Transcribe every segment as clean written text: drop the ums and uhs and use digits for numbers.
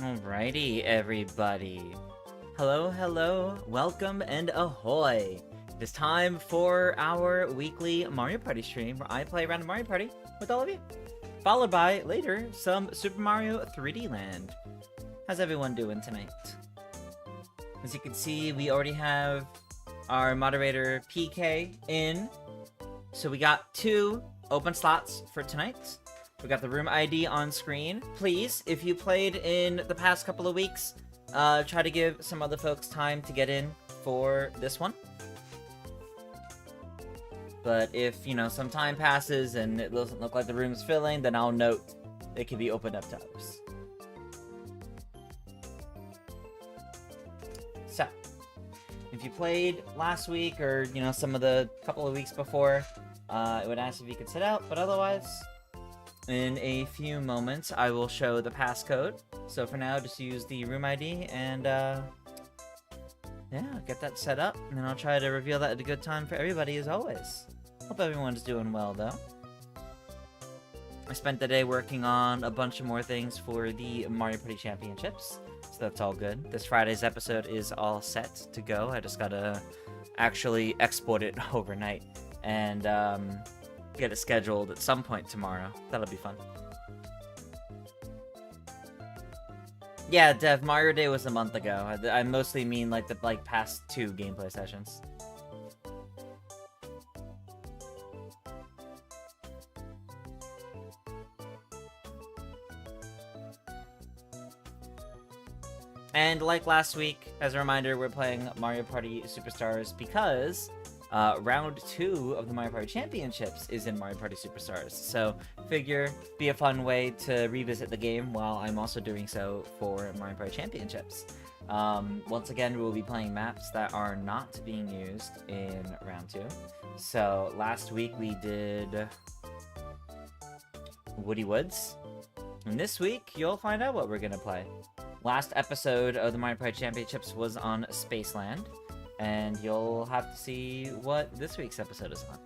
Alrighty, everybody. Hello, welcome, and ahoy! It is time for our weekly Mario Party stream, where I play random Mario Party with all of you. Followed by, later, some Super Mario 3D Land. How's everyone doing tonight? As you can see, we already have our moderator PK in. So we got 2 open slots for tonight. We got the room ID on screen. Please, if you played in the past couple of weeks, try to give some other folks time to get in for this one. But if, you know, some time passes and it doesn't look like the room's filling, then I'll note it can be opened up to others. So, if you played last week or, you know, some of the couple of weeks before, it would ask if you could sit out, but otherwise, in a few moments, I will show the passcode. So for now, just use the room ID and, yeah, get that set up. And then I'll try to reveal that at a good time for everybody, as always. Hope everyone's doing well, though. I spent the day working on a bunch of more things for the Mario Party Championships, so that's all good. This Friday's episode is all set to go. I just gotta actually export it overnight and, get it scheduled at some point tomorrow. That'll be fun. Yeah, Dev, Mario Day was a month ago. I mostly mean like the past 2 gameplay sessions. And like last week, as a reminder, we're playing Mario Party Superstars because round 2 of the Mario Party Championships is in Mario Party Superstars. So, figure be a fun way to revisit the game while I'm also doing so for Mario Party Championships. Once again, we'll be playing maps that are not being used in round 2. So, last week we did Woody Woods. And this week, you'll find out what we're gonna play. Last episode of the Mario Party Championships was on Spaceland. And you'll have to see what this week's episode is on.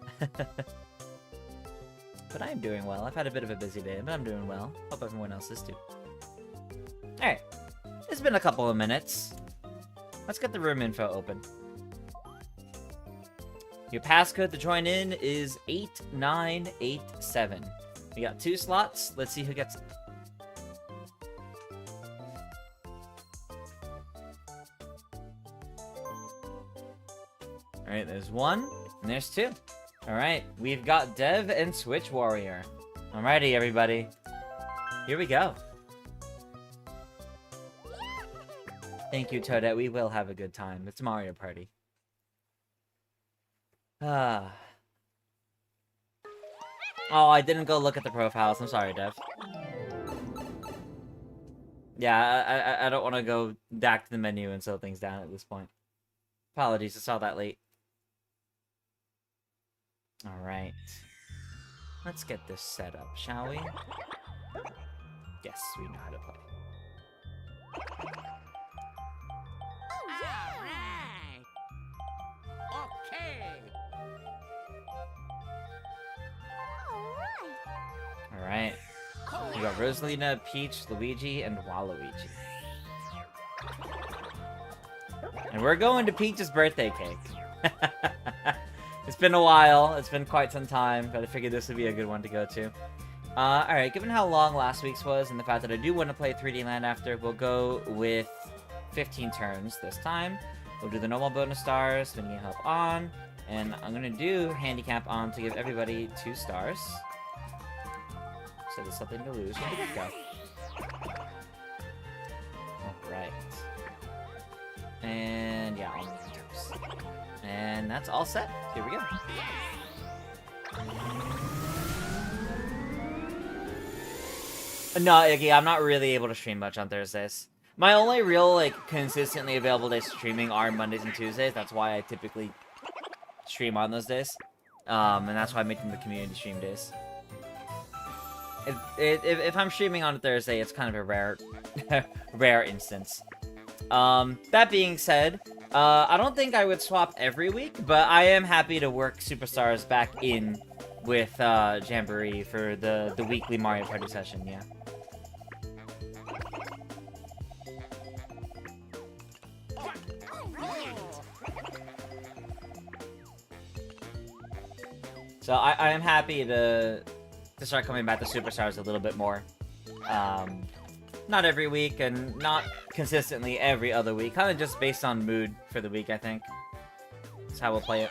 But I am doing well. I've had a bit of a busy day, but I'm doing well. Hope everyone else is too. Alright. It's been a couple of minutes. Let's get the room info open. Your passcode to join in is 8987. We got 2 slots. Let's see who gets it. Alright, there's 1, and there's 2. Alright, we've got Dev and Switch Warrior. Alrighty, everybody. Here we go. Thank you, Toadette. We will have a good time. It's Mario Party. Oh, I didn't go look at the profiles. I'm sorry, Dev. Yeah, I don't want to go back to the menu and slow things down at this point. Apologies, I saw that late. Alright. Let's get this set up, shall we? Yes, we know how to play. Alright! Okay! Alright. We got Rosalina, Peach, Luigi, and Waluigi. And we're going to Peach's birthday cake. It's been a while. It's been quite some time, but I figured this would be a good one to go to. Alright, given how long last week's was, and the fact that I do want to play 3D Land after, we'll go with 15 turns this time. We'll do the normal bonus stars, spinning help on, and I'm going to do handicap on to give everybody 2 stars. So there's something to lose from the get-go. Alright. And yeah, on the turns. And that's all set. Here we go. No, Iggy, I'm not really able to stream much on Thursdays. My only real, like, consistently available days streaming are Mondays and Tuesdays. That's why I typically stream on those days. And that's why I make them the community stream days. If I'm streaming on a Thursday, it's kind of a rare, rare instance. That being said, I don't think I would swap every week, but I am happy to work Superstars back in with Jamboree for the weekly Mario Party session, yeah. So I am happy to start coming back to Superstars a little bit more. Not every week and not consistently every other week. Kind of just based on mood for the week, I think. That's how we'll play it.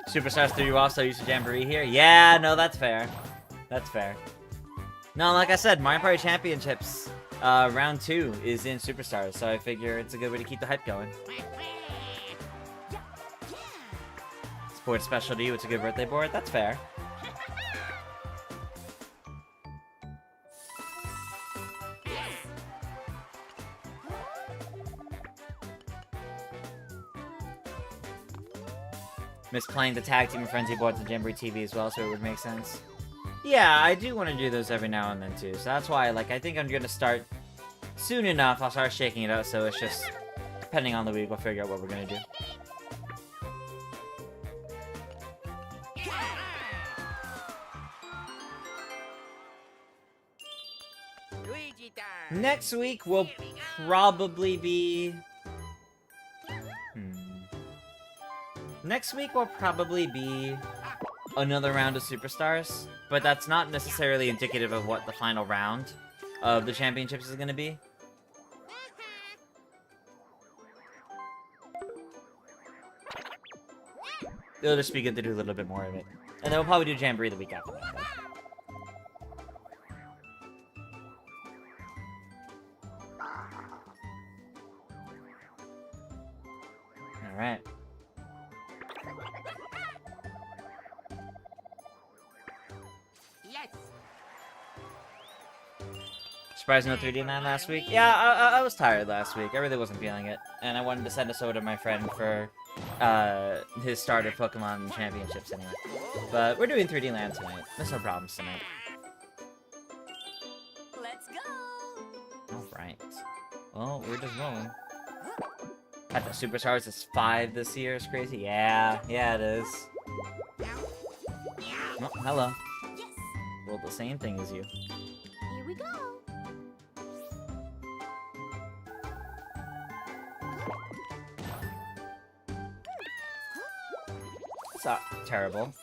Superstars 3 you also used to Jamboree here? Yeah, no, that's fair. That's fair. No, like I said, Mario Party Championships round 2 is in Superstars, so I figure it's a good way to keep the hype going. Sports special to you, it's a good birthday board? That's fair. Miss playing the tag team and frenzy boards on Jamboree TV as well, so it would make sense. Yeah, I do want to do those every now and then too, so that's why, like, I think I'm gonna start soon enough. I'll start shaking it out, so it's just, depending on the week, we'll figure out what we're gonna do. Next week will probably be... Next week will probably be another round of Superstars, but that's not necessarily indicative of what the final round of the championships is going to be. It'll just be good to do a little bit more of it. And then we'll probably do Jamboree the week after that. Alright. Surprised no 3D Land last week? Yeah, I was tired last week. I really wasn't feeling it. And I wanted to send a soda to my friend for his start of Pokemon Championships anyway. But we're doing 3D Land tonight. There's no problems tonight. Let's go! Alright. Well, we're just rolling. I thought Superstars is 5 this year. It's crazy. Yeah, it is. Oh, hello. Yes! Well, the same thing as you. Here we go! It's not terrible.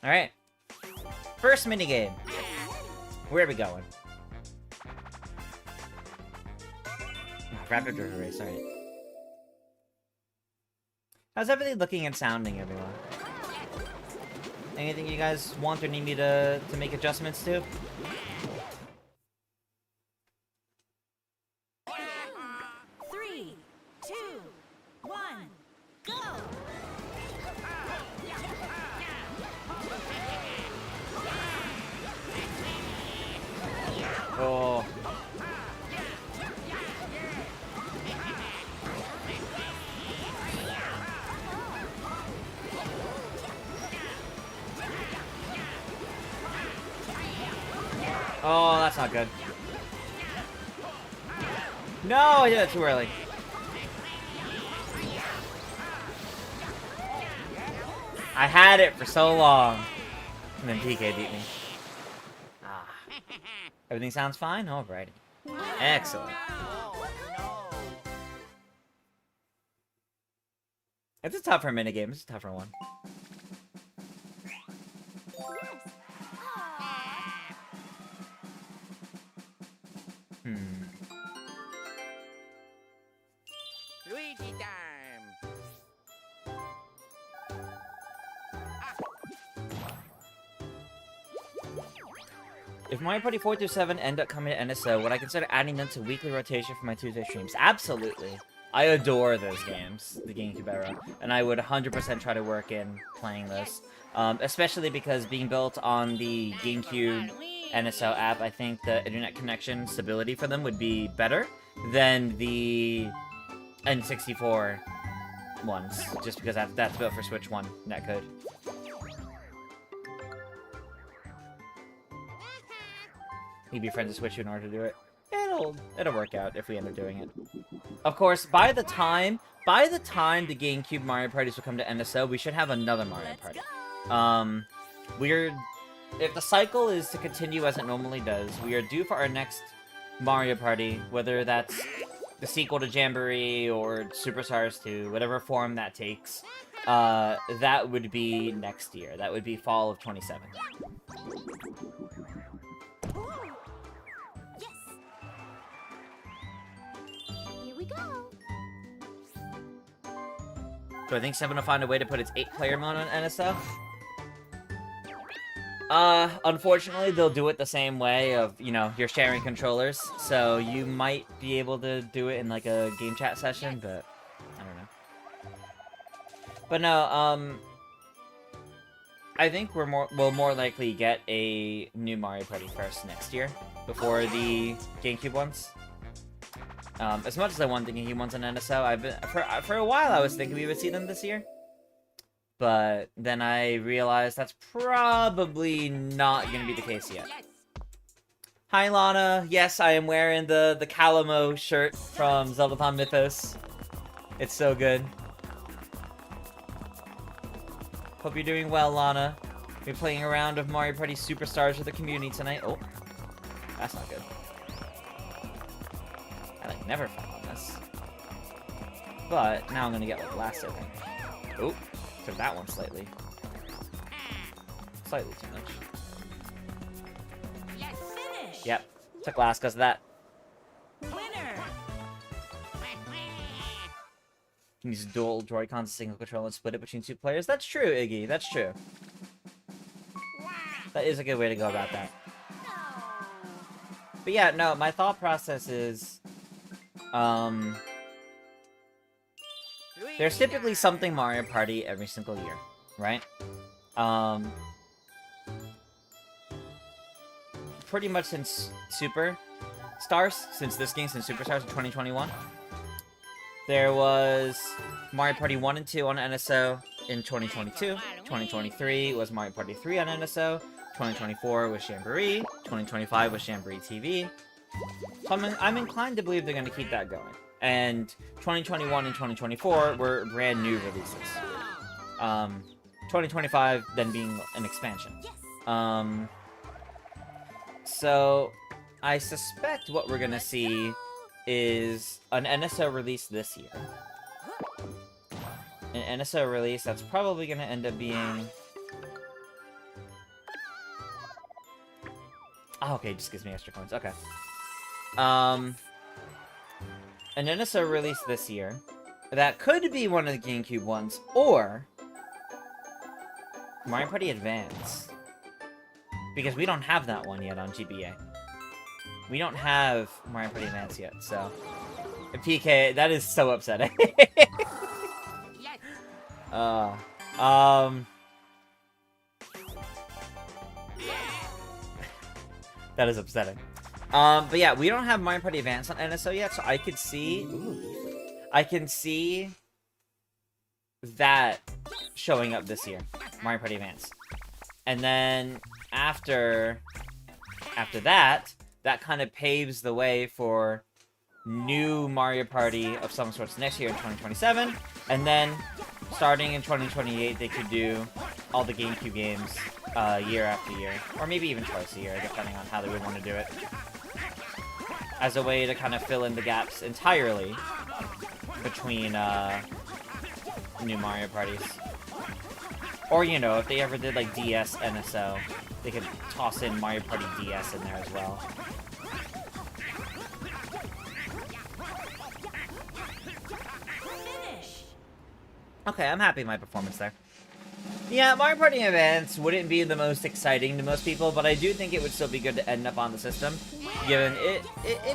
Alright. First minigame. Where are we going? Rapid River Race, alright. How's everything looking and sounding, everyone? Anything you guys want or need me to make adjustments to? Three, two, one, go! Oh. Oh, that's not good. No, I did it too early. I had it for so long. And then PK beat me. Ah. Everything sounds fine? Alrighty. Excellent. It's a tougher minigame. It's a tougher one. Luigi time! If Mario Party 4 through 7 end up coming to NSO, would I consider adding them to weekly rotation for my Tuesday streams? Absolutely. I adore those games, the GameCube era, and I would 100% try to work in playing those. Especially because being built on the GameCube NSO app, I think the internet connection stability for them would be better than the N64 ones, just because that's built for Switch 1 netcode. You'd be friends with Switch in order to do it. It'll work out if we end up doing it. Of course, by the time the GameCube Mario Parties will come to NSO, we should have another Mario Party. If the cycle is to continue as it normally does, we are due for our next Mario Party, whether that's the sequel to Jamboree or Superstars 2, whatever form that takes, that would be next year. That would be fall of 27. Yes. Here we go. So I think Seven will find a way to put its 8-player mode on NSO. Unfortunately, they'll do it the same way of, you know, you're sharing controllers. So you might be able to do it in, like, a game chat session, but I don't know. But no, I think we'll more likely get a new Mario Party first next year before the GameCube ones. As much as I want the GameCube ones on NSO, I've been for a while I was thinking we would see them this year. But then I realized that's probably not going to be the case yet. Hi, Lana. Yes, I am wearing the Calamo shirt from Zeldathon Mythos. It's so good. Hope you're doing well, Lana. We're playing a round of Mario Party Superstars with the community tonight. Oh, that's not good. I, like, never fell on this. But now I'm going to get, like, last, I think. Oh. Took that one slightly. Slightly too much. Yes. Finish. Yep. Took last because of that. Winner. Can use dual Joy-Cons, a single controller, and split it between 2 players. That's true, Iggy. That's true. That is a good way to go about that. But yeah, no, my thought process is, there's typically something Mario Party every single year, right? Pretty much since Superstars, since Superstars in 2021. There was Mario Party 1 and 2 on NSO in 2022. 2023 was Mario Party 3 on NSO. 2024 was Jamboree. 2025 was Jamboree TV. So I'm inclined to believe they're going to keep that going. And 2021 and 2024 were brand new releases. 2025 then being an expansion. So I suspect what we're gonna see is an NSO release this year. An NSO release that's probably gonna end up being... Oh, okay, just gives me extra coins. Okay. An NSO release this year that could be one of the GameCube ones, or Mario Party Advance. Because we don't have that one yet on GBA. We don't have Mario Party Advance yet, so... PK, that is so upsetting. That is upsetting. But yeah, we don't have Mario Party Advance on NSO yet, so I could see... I can see that showing up this year. Mario Party Advance. And then after that, that kind of paves the way for new Mario Party of some sorts next year in 2027. And then, starting in 2028, they could do all the GameCube games year after year. Or maybe even twice a year, depending on how they would want to do it. As a way to kind of fill in the gaps entirely between new Mario Parties. Or, you know, if they ever did, like, DS NSO, they could toss in Mario Party DS in there as well. Finish. Okay, I'm happy with my performance there. Yeah, Mario Party Advance wouldn't be the most exciting to most people, but I do think it would still be good to end up on the system, given it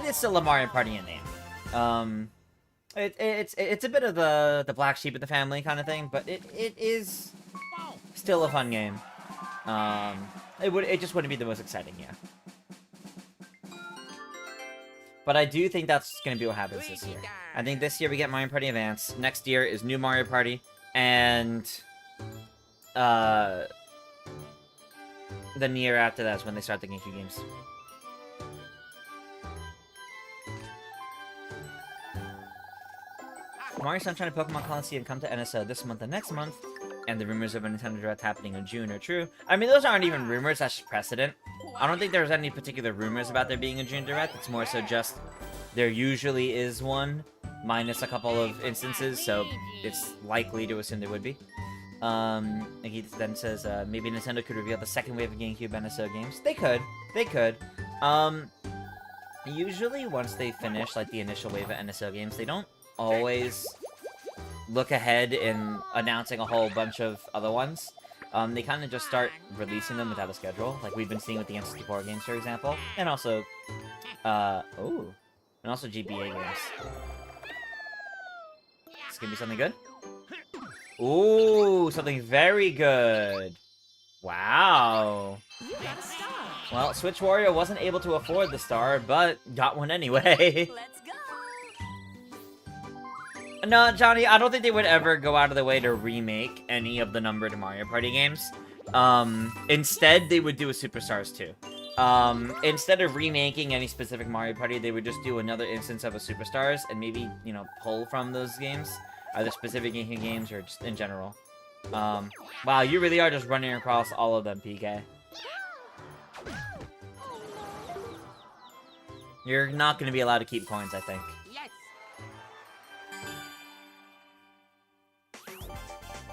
is still a Mario Party in name. It's a bit of the black sheep of the family kind of thing, but it is still a fun game. It just wouldn't be the most exciting, yeah. But I do think that's gonna be what happens this year. I think this year we get Mario Party Advance. Next year is new Mario Party, and the year after that is when they start the GameCube games. Mario Sunshine and Pokemon Coliseum come to NSO this month and next month, and the rumors of a Nintendo Direct happening in June are true. I mean, those aren't even rumors, that's just precedent. I don't think there's any particular rumors about there being a June Direct, it's more so just There usually is one, minus a couple of instances, so it's likely to assume there would be. And he then says, maybe Nintendo could reveal the second wave of GameCube NSO games. They could. They could. Usually once they finish, like, the initial wave of NSO games, they don't always look ahead in announcing a whole bunch of other ones. They kind of just start releasing them without a schedule, like we've been seeing with the N64 games, for example. And also, and also GBA games. This could be something good. Ooh, something very good. Wow. You got a star. Well, Switch Warrior wasn't able to afford the star, but got one anyway. Let's go. No, Johnny, I don't think they would ever go out of their way to remake any of the numbered Mario Party games. Instead, they would do a Superstars 2. Instead of remaking any specific Mario Party, they would just do another instance of a Superstars and maybe, you know, pull from those games. Either specific GameCube games or just in general. Wow, you really are just running across all of them, PK. You're not going to be allowed to keep coins, I think. Yes.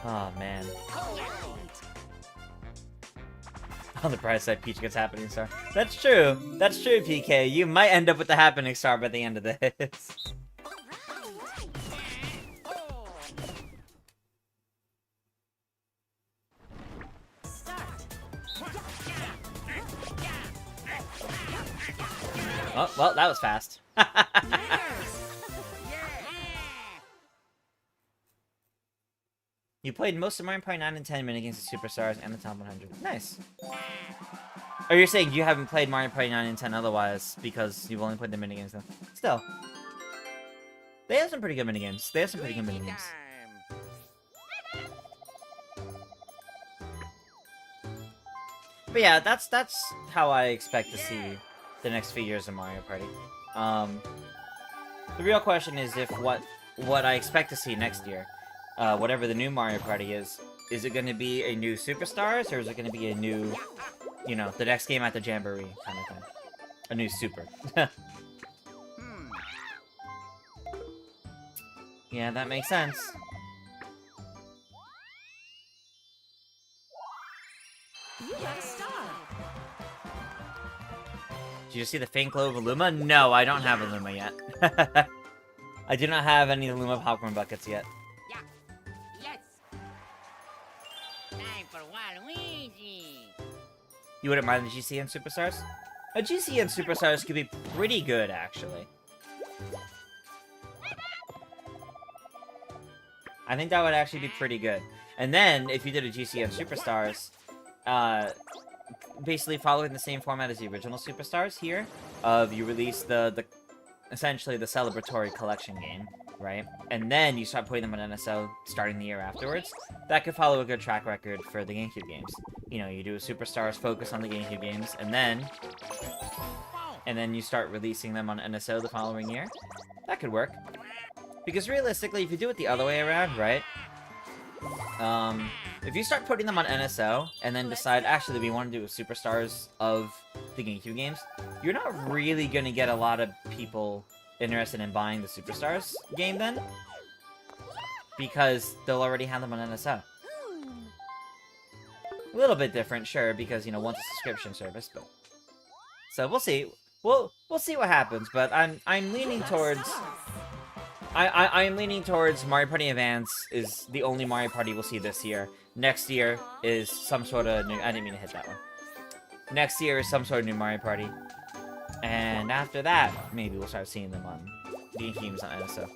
Oh, man. All right. On the bright side, Peach gets Happening Star. That's true. That's true, PK. You might end up with the Happening Star by the end of this. Start. Oh, well, that was fast. You played most of Mario Party 9 and 10 minigames of Superstars and the Top 100. Nice. Or you're saying you haven't played Mario Party 9 and 10 otherwise because you've only played the minigames though. Still. They have some pretty good minigames. They have some pretty good Luigi minigames. time. But yeah, that's how I expect to see the next few years of Mario Party. The real question is if what I expect to see next year, whatever the new Mario Party is it going to be a new Superstars, or is it going to be a new, you know, the next game at the Jamboree kind of thing? A new Super. Yeah, that makes sense. You got a star. Did you see the faint glow of a Luma? No, I don't have a Luma yet. I do not have any Luma popcorn buckets yet. Yes. Time for Waluigi. You wouldn't mind the GCN Superstars? A GCN Superstars could be pretty good, actually. I think that would actually be pretty good. And then, if you did a GCN Superstars, basically following the same format as the original Superstars here, of you release essentially the celebratory collection game, right? And then you start putting them on NSO starting the year afterwards. That could follow a good track record for the GameCube games. You know, you do a Superstars focus on the GameCube games, and then you start releasing them on NSO the following year. That could work. Because realistically, if you do it the other way around, right? If you start putting them on NSO, and then decide, actually, we want to do a Superstars of the GameCube games, you're not really going to get a lot of people interested in buying the Superstars game then. Because they'll already have them on NSO. A little bit different, sure, because, you know, one's a subscription service, but... So, we'll see. We'll see what happens, but I'm leaning towards... I'm leaning towards Mario Party Advance is the only Mario Party we'll see this year. Next year is some sort of new... I didn't mean to hit that one. Next year is some sort of new Mario Party. And after that, maybe we'll start seeing them on GameCubes on NSO.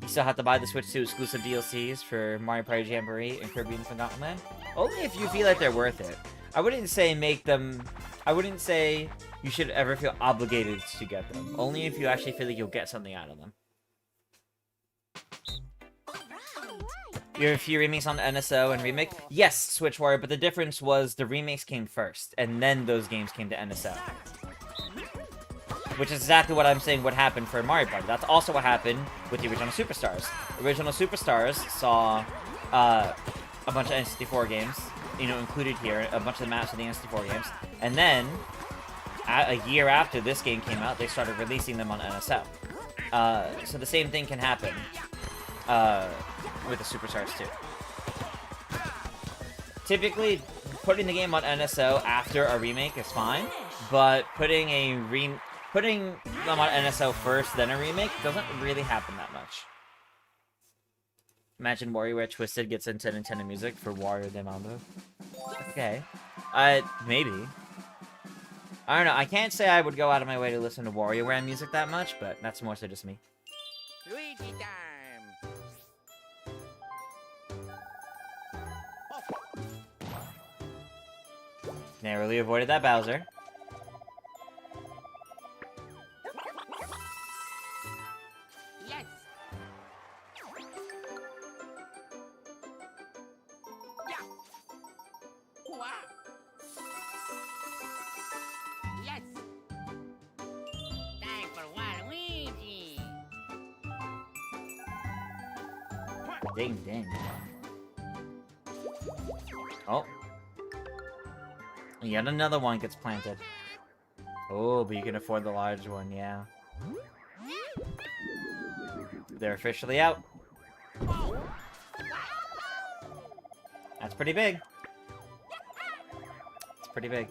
You still have to buy the Switch 2 exclusive DLCs for Mario Party Jamboree and Kirby and the Forgotten Land. Only if you feel like they're worth it. I wouldn't say make them... I wouldn't say you should ever feel obligated to get them. Only if you actually feel like you'll get something out of them. Your few remakes on NSO and Remake? Yes, Switch Warrior, but the difference was the remakes came first, and then those games came to NSO. Which is exactly what I'm saying would happen for Mario Party. That's also what happened with the original Superstars. Original Superstars saw a bunch of N64 games, you know, included here, a bunch of the maps of the N64 games, and then a year after this game came out, they started releasing them on NSO. So the same thing can happen with the Superstars too. Typically, putting the game on NSO after a remake is fine, but putting them on NSO first, then a remake, doesn't really happen that much. Imagine WarioWare Twisted gets into Nintendo Music for Wario de Mambo. Okay. Maybe. I don't know, I can't say I would go out of my way to listen to WarioWare music that much, but that's more so just me. Luigi time. Narrowly avoided that Bowser. Yes. Yeah. Wow. Yes. Time for Waluigi. Ding, ding. Oh. Yet another one gets planted. Oh, but you can afford the large one, yeah. They're officially out. That's pretty big. It's pretty big.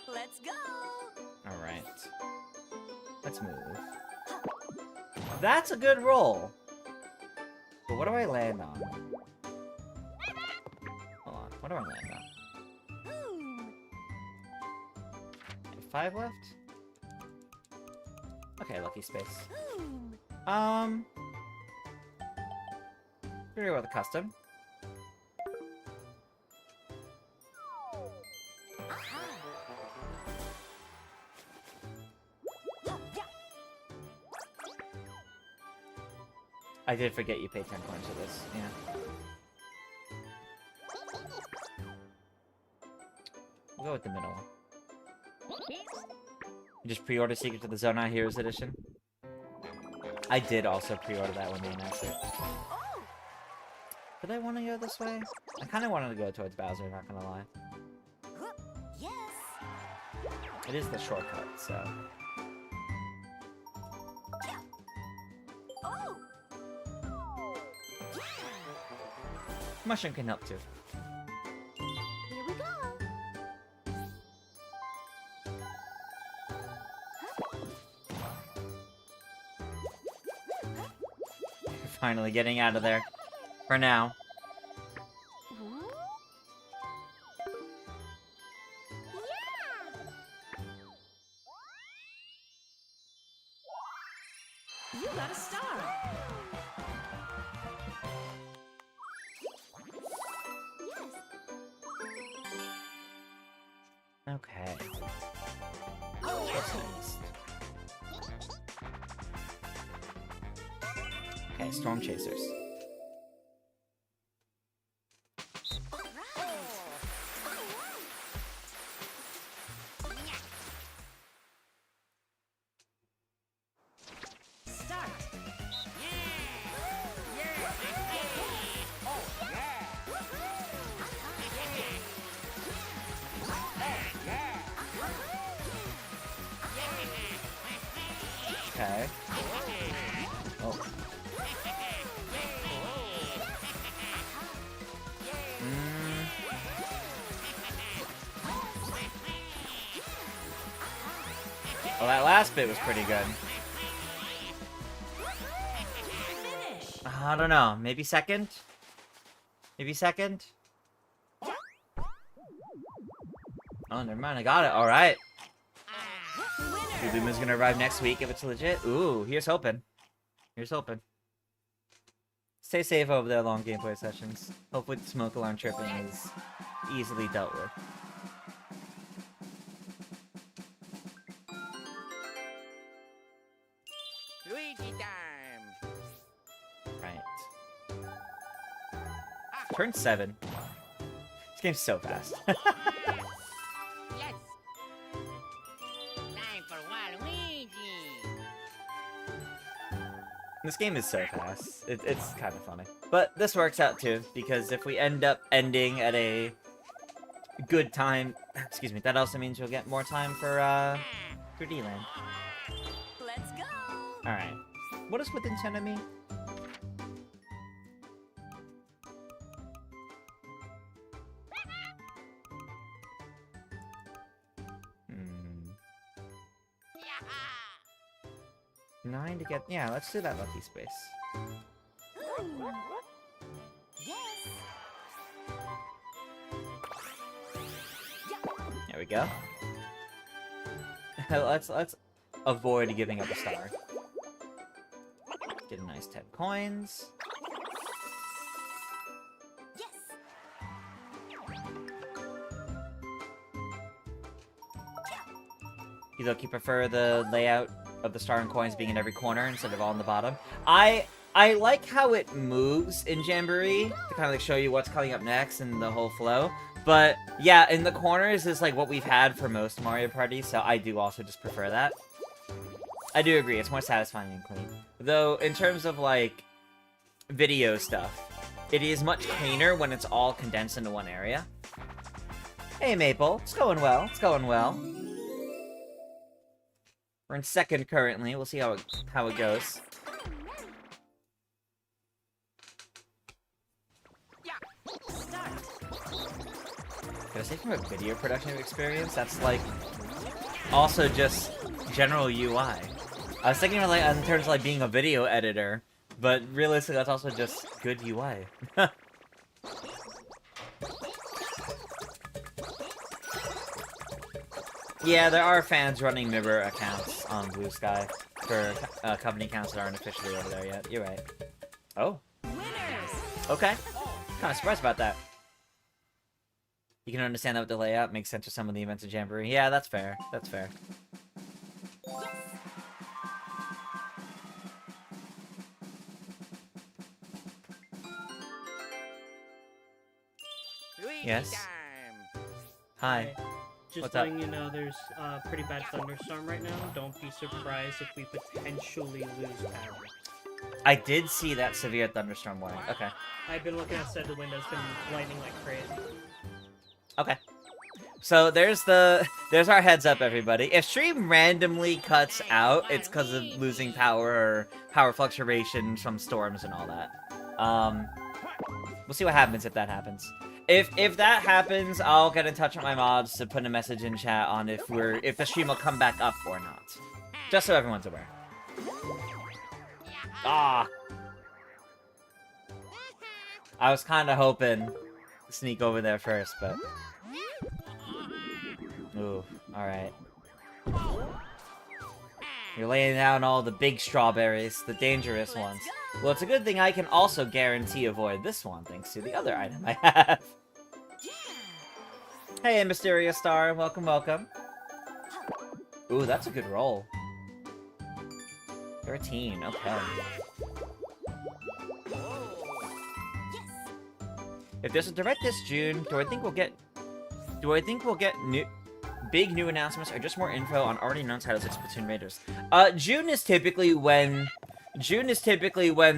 Let's go. Alright. Let's move. That's a good roll. But what do I land on? Hold on. What do I land on? Hmm. 5 left? Okay, lucky space. Hmm. Very well the custom. Aha. I did forget you paid 10 coins for this, yeah. We'll go with the middle one. You just pre-order Secret of the Zona Heroes Edition? I did also pre-order that when they announced it. Oh. Did I want to go this way? I kind of wanted to go towards Bowser, not gonna lie. Yes. It is the shortcut, so... Oh. Mushroom can help too. Here we go. Finally getting out of there. For now. Yeah. You got a star. Yes. Okay. What's next? Okay, Storm Chasers. Start. Okay. Oh. Well, that last bit was pretty good. Finish. I don't know. Maybe second? Maybe second? Oh, never mind. I got it. All right. Winner. Luma's gonna arrive next week if it's legit. Ooh, here's hoping. Here's hoping. Stay safe over there, long gameplay sessions. Hopefully the smoke alarm tripping is easily dealt with. Luigi time. Right. Turn 7. This game's so fast. Yes. Time for Waluigi. This game is so fast. It's kind of funny. But this works out too, because if we end up ending at a good time. Excuse me. That also means you'll get more time for 3D Land. Let's go. All right. What is within 10 of me? Hmm. 9 to get... Yeah, let's do that lucky space. Ooh. Yes. There we go. let's avoid giving up a star. Get a nice 10 coins. Yes. You look, you prefer the layout of the star and coins being in every corner instead of all in the bottom. I like how it moves in Jamboree to kind of like show you what's coming up next and the whole flow. But yeah, in the corners is like what we've had for most Mario Party, so I do also just prefer that. I do agree, it's more satisfying and clean. Though, in terms of like video stuff, it is much cleaner when it's all condensed into one area. Hey Maple, it's going well, it's going well. We're in second currently, we'll see how it goes. Start. Can I say from a video production experience, that's like also just general UI. I was thinking of like in terms of like being a video editor, but realistically that's also just good UI. Yeah, there are fans running Mibber accounts on Blue Sky for company accounts that aren't officially over there yet. You're right. Oh, Winners. okay. Kind of surprised about that. You can understand that with the layout. Makes sense for some of the events of Jamboree. Yeah, that's fair. That's fair. Luigi Yes. time. Hi. Just What's up? letting you know there's a pretty bad thunderstorm right now. Don't be surprised if we potentially lose power. I did see that severe thunderstorm warning. Okay. I've been looking outside the window. It's been lightning like crazy. Okay. So there's our heads up, everybody. If stream randomly cuts out, it's because of losing power or power fluctuations from storms and all that. We'll see what happens if that happens. If that happens, I'll get in touch with my mods to put a message in chat on if the stream will come back up or not. Just so everyone's aware. Ah. I was kind of hoping to sneak over there first, but... Ooh, alright. You're laying down all the big strawberries, the dangerous ones. Well, it's a good thing I can also guarantee avoid this one, thanks to the other item I have. Hey, Mysterious Star, welcome, welcome. Ooh, that's a good roll. 13, okay. If there's a direct this June, do I think we'll get big new announcements or just more info on already known titles like Splatoon Raiders? June is typically when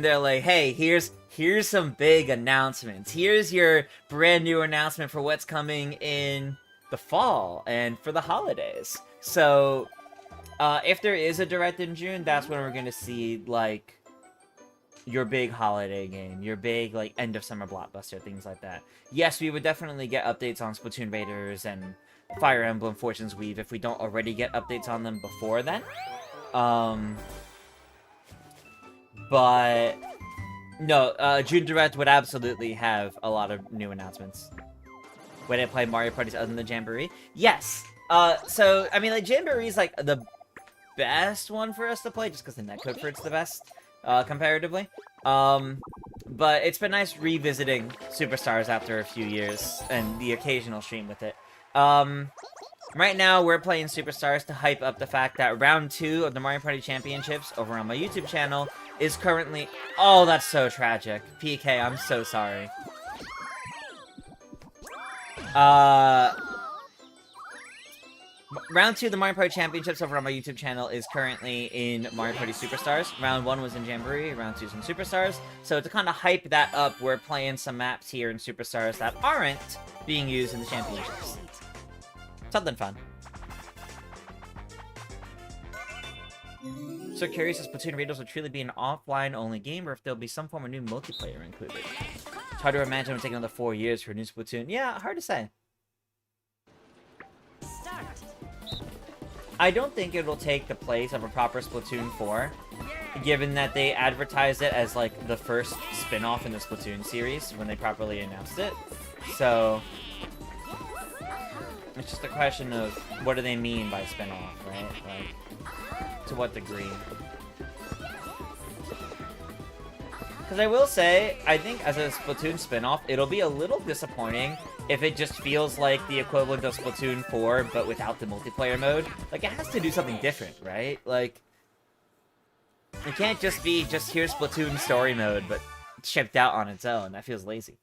they're like, hey, here's some big announcements. Here's your brand new announcement for what's coming in the fall and for the holidays. So, if there is a direct in June, that's when we're gonna see, like, your big holiday game, your big, like, end of summer blockbuster, things like that. Yes, we would definitely get updates on Splatoon Raiders and Fire Emblem Fortune's Weave if we don't already get updates on them before then. But no, June Direct would absolutely have a lot of new announcements. Would I play Mario Parties other than the Jamboree? Yes. So I mean, like, Jamboree is like the best one for us to play, just because the netcode for it's the best, comparatively. But it's been nice revisiting Superstars after a few years and the occasional stream with it. Right now, we're playing Superstars to hype up the fact that round 2 of the Mario Party Championships over on my YouTube channel is currently... Oh, that's so tragic. PK, I'm so sorry. Round 2 of the Mario Party Championships over on my YouTube channel is currently in Mario Party Superstars. Round 1 was in Jamboree, Round 2 is in Superstars. So to kind of hype that up, we're playing some maps here in Superstars that aren't being used in the Championships. Something fun. So curious if Splatoon Raiders will truly be an offline-only game, or if there'll be some form of new multiplayer included. It's hard to imagine it would take another 4 years for a new Splatoon. Yeah, hard to say. Start. I don't think it will take the place of a proper Splatoon 4, given that they advertised it as, like, the first spin-off in the Splatoon series when they properly announced it. So, it's just a question of what do they mean by spin-off, right? Like, to what degree? Because I will say, I think as a Splatoon spin-off, it'll be a little disappointing if it just feels like the equivalent of Splatoon 4, but without the multiplayer mode. Like, it has to do something different, right? Like, it can't just be, just here's Splatoon story mode, but shipped out on its own. That feels lazy.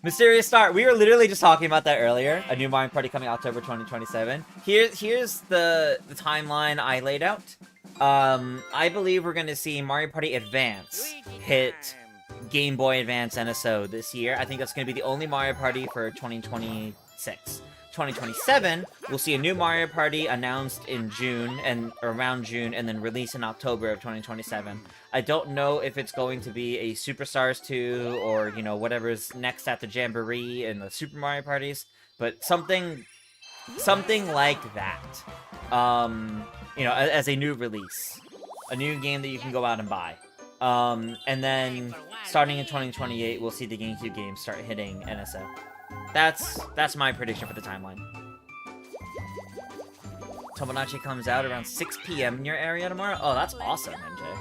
Mysterious Star. We were literally just talking about that earlier. A new Mario Party coming October 2027. Here's the timeline I laid out. I believe we're going to see Mario Party Advance hit Game Boy Advance NSO this year. I think that's going to be the only Mario Party for 2026. 2027, we'll see a new Mario Party announced in June, and around June, and then released in October of 2027. I don't know if it's going to be a Superstars 2, or, you know, whatever's next at the Jamboree and the Super Mario Parties, but something like that. You know, as a new release. A new game that you can go out and buy. And then, starting in 2028, we'll see the GameCube games start hitting NSO. That's my prediction for the timeline. Tomodachi comes out around 6 PM in your area tomorrow? Oh, that's awesome, MJ.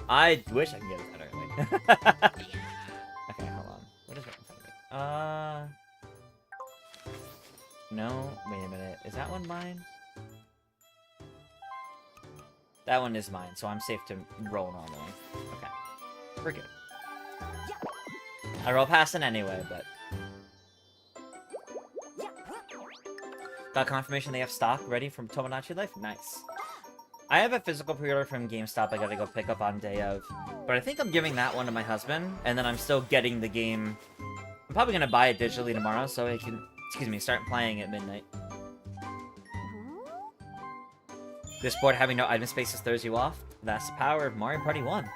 I wish I could get it that early. Okay, hold on. What is right in front of me? No, wait a minute. Is that one mine? That one is mine, so I'm safe to roll normally. Okay. We're good. I roll past it anyway, but... Got confirmation they have stock ready from Tomodachi Life? Nice. I have a physical pre-order from GameStop I gotta go pick up on day of. But I think I'm giving that one to my husband, and then I'm still getting the game... I'm probably gonna buy it digitally tomorrow, so I can, start playing at midnight. This board having no item spaces throws you off? That's the power of Mario Party 1.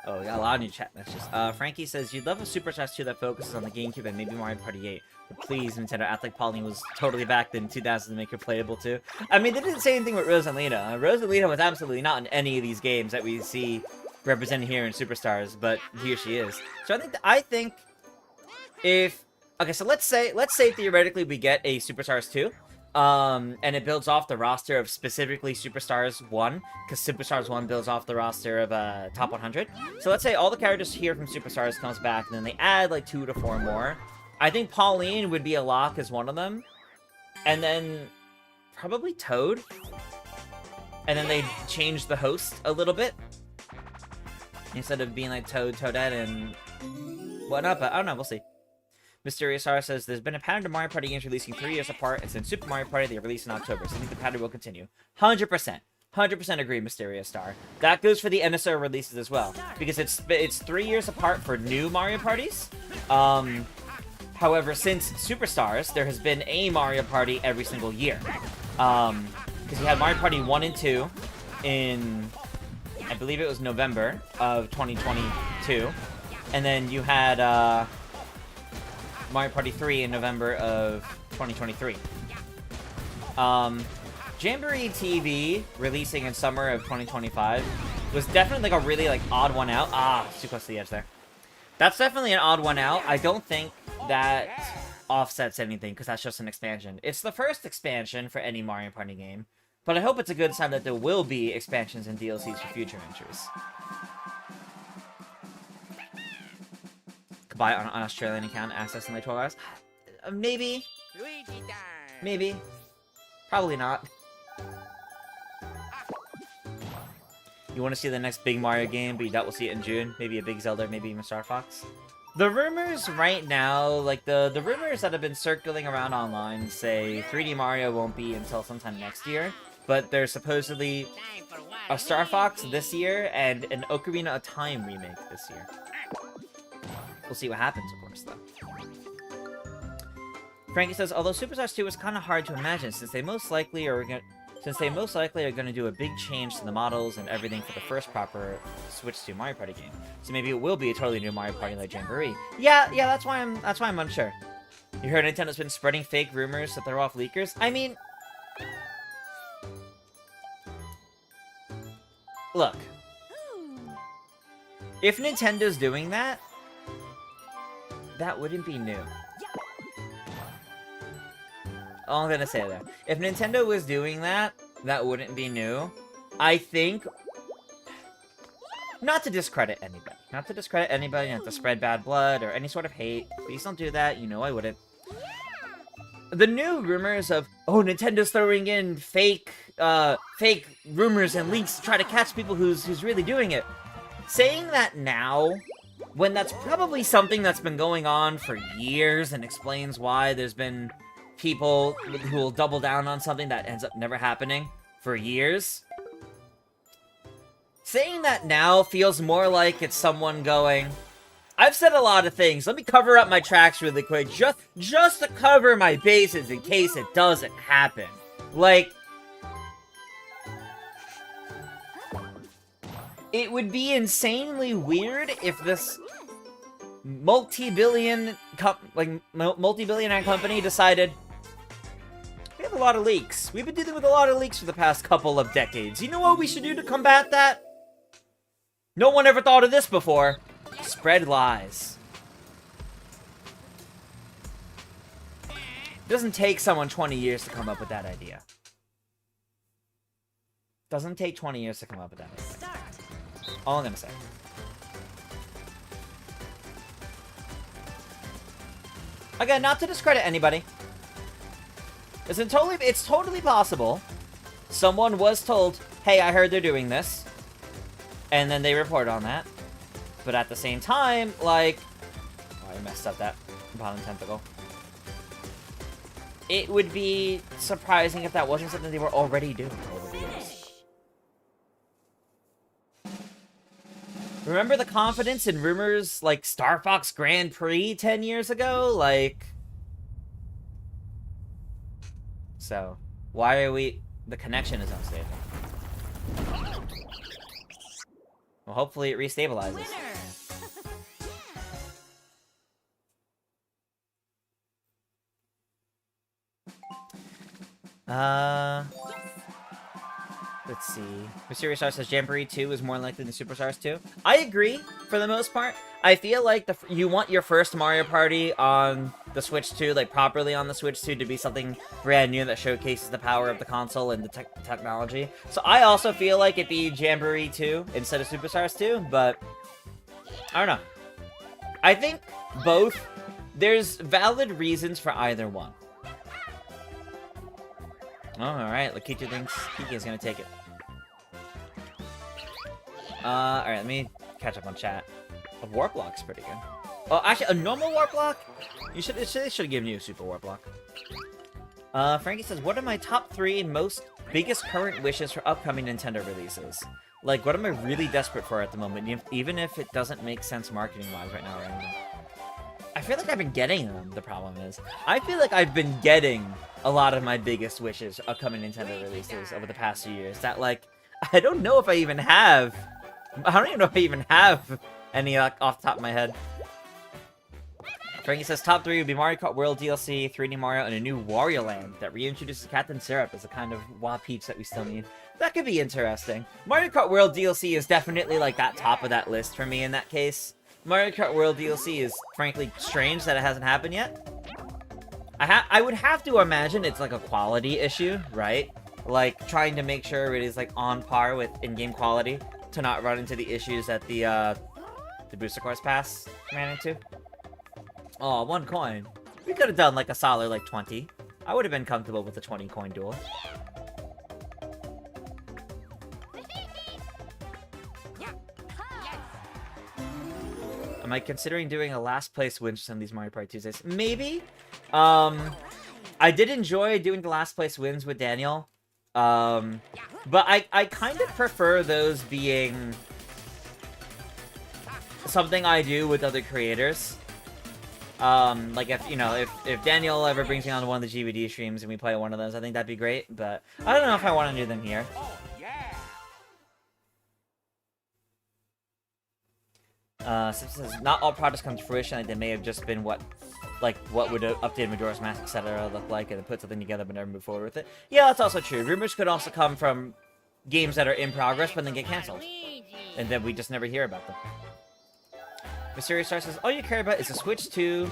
Oh, we got a lot of new chat messages. Frankie says, you'd love a Superstars 2 that focuses on the GameCube and maybe Mario Party 8. But please, Nintendo, act like Pauline was totally back in 2000 to make her playable too. I mean, they didn't say anything with Rosalina. Rosalina was absolutely not in any of these games that we see represented here in Superstars, but here she is. So I think if... Okay, so let's say theoretically we get a Superstars 2. And it builds off the roster of specifically Superstars 1, because Superstars 1 builds off the roster of Top 100. So let's say all the characters here from Superstars comes back, and then they add like 2 to 4 more. I think Pauline would be a lock as one of them. And then probably Toad. And then they change the host a little bit. Instead of being like Toad, Toadette, and whatnot, but I don't know, we'll see. Mysterious Star says, there's been a pattern to Mario Party games releasing 3 years apart, and since Super Mario Party, they released in October, so I think the pattern will continue. 100%. 100% agree, Mysterious Star. That goes for the NSO releases as well, because it's 3 years apart for new Mario Parties. However, since Superstars, there has been a Mario Party every single year. Because you had Mario Party 1 and 2 in, I believe it was November of 2022, and then you had, Mario Party 3 in November of 2023. Jamboree TV releasing in summer of 2025 was definitely like a really like odd one out. Ah, too close to the edge there. That's definitely an odd one out. I don't think that offsets anything because that's just an expansion. It's the first expansion for any Mario Party game, but I hope it's a good sign that there will be expansions and DLCs for future entries. Buy on an Australian account, access in like 12 hours? Maybe. Luigi time. Maybe. Probably not. You want to see the next big Mario game, but you doubt we'll see it in June. Maybe a big Zelda, maybe even Star Fox. The rumors right now, like the rumors that have been circling around online say 3D Mario won't be until sometime next year, but there's supposedly Time for a Star Fox Waluigi. this year and an Ocarina of Time remake this year. We'll see what happens, of course, though. Frankie says, although Superstars 2 is kind of hard to imagine since they most likely are going to do a big change to the models and everything for the first proper Switch 2 Mario Party game. So maybe it will be a totally new Mario Party like Jamboree. Yeah, that's why I'm unsure. You heard Nintendo's been spreading fake rumors to throw off leakers? I mean, look, if Nintendo's doing that, that wouldn't be new. All I'm gonna say there. If Nintendo was doing that, that wouldn't be new. I think... Not to discredit anybody. Not to spread bad blood or any sort of hate. Please don't do that. You know I wouldn't. The new rumors of, oh, Nintendo's throwing in fake rumors and leaks to try to catch people who's really doing it. Saying that now, when that's probably something that's been going on for years and explains why there's been people who will double down on something that ends up never happening for years. Saying that now feels more like it's someone going, I've said a lot of things, let me cover up my tracks really quick, just to cover my bases in case it doesn't happen. Like, it would be insanely weird if this multi-billionaire company decided, we have a lot of leaks. We've been dealing with a lot of leaks for the past couple of decades. You know what we should do to combat that? No one ever thought of this before. Spread lies. It doesn't take someone 20 years to come up with that idea. Doesn't take 20 years to come up with that idea. Start. All I'm gonna say. Again, not to discredit anybody. It's totally possible someone was told, hey, I heard they're doing this, and then they report on that. But at the same time, like... Oh, I messed up that bottom tentacle. It would be surprising if that wasn't something they were already doing over the years. Remember the confidence in rumors like Star Fox Grand Prix 10 years ago? Like... So, why are we... The connection is unstable. Well, hopefully it restabilizes. Winner. Let's see. Mysterious Star says Jamboree 2 is more likely than Superstars 2. I agree, for the most part. I feel like you want your first Mario Party on the Switch 2, like properly on the Switch 2, to be something brand new that showcases the power of the console and the technology. So I also feel like it'd be Jamboree 2 instead of Superstars 2, but I don't know. I think both, there's valid reasons for either one. Oh, alright, Lakitu thinks Kiki is gonna take it. Alright, let me catch up on chat. A warp block's pretty good. Oh, actually, a normal warp block? They should have given you a super warp block. Frankie says, what are my top 3 biggest current wishes for upcoming Nintendo releases? Like, what am I really desperate for at the moment, even if it doesn't make sense marketing-wise right now or anything? I feel like I've been getting them, the problem is. I feel like I've been getting a lot of my biggest wishes upcoming Nintendo releases over the past few years. That, like, I don't know if I even have... I don't even know if I even have any off the top of my head. Frankie says top 3 would be Mario Kart World DLC, 3D Mario, and a new Wario Land that reintroduces Captain Syrup as a kind of Wah Peach that we still need. That could be interesting. Mario Kart World DLC is definitely like that top of that list for me in that case. Mario Kart World DLC is frankly strange that it hasn't happened yet. I would have to imagine it's like a quality issue, right? Like trying to make sure it is like on par with in-game quality to not run into the issues that the Booster Course Pass ran into. Oh, 1 coin. We could have done like a solid like 20. I would have been comfortable with a 20 coin duel. Am I considering doing a last place win for some of these Mario Party Tuesdays? Maybe. I did enjoy doing the last place wins with Daniel. But I kind of prefer those being something I do with other creators. Like if, you know, if Daniel ever brings me on one of the GVD streams and we play one of those, I think that'd be great, but I don't know if I want to do them here. Oh, yeah. Since says, not all projects come to fruition, like they may have just been what would an updated Majora's Mask, etc. look like, and then put something together but never move forward with it. Yeah, that's also true. Rumors could also come from games that are in progress but then get cancelled, and then we just never hear about them. Mysterious Star says, all you care about is a Switch 2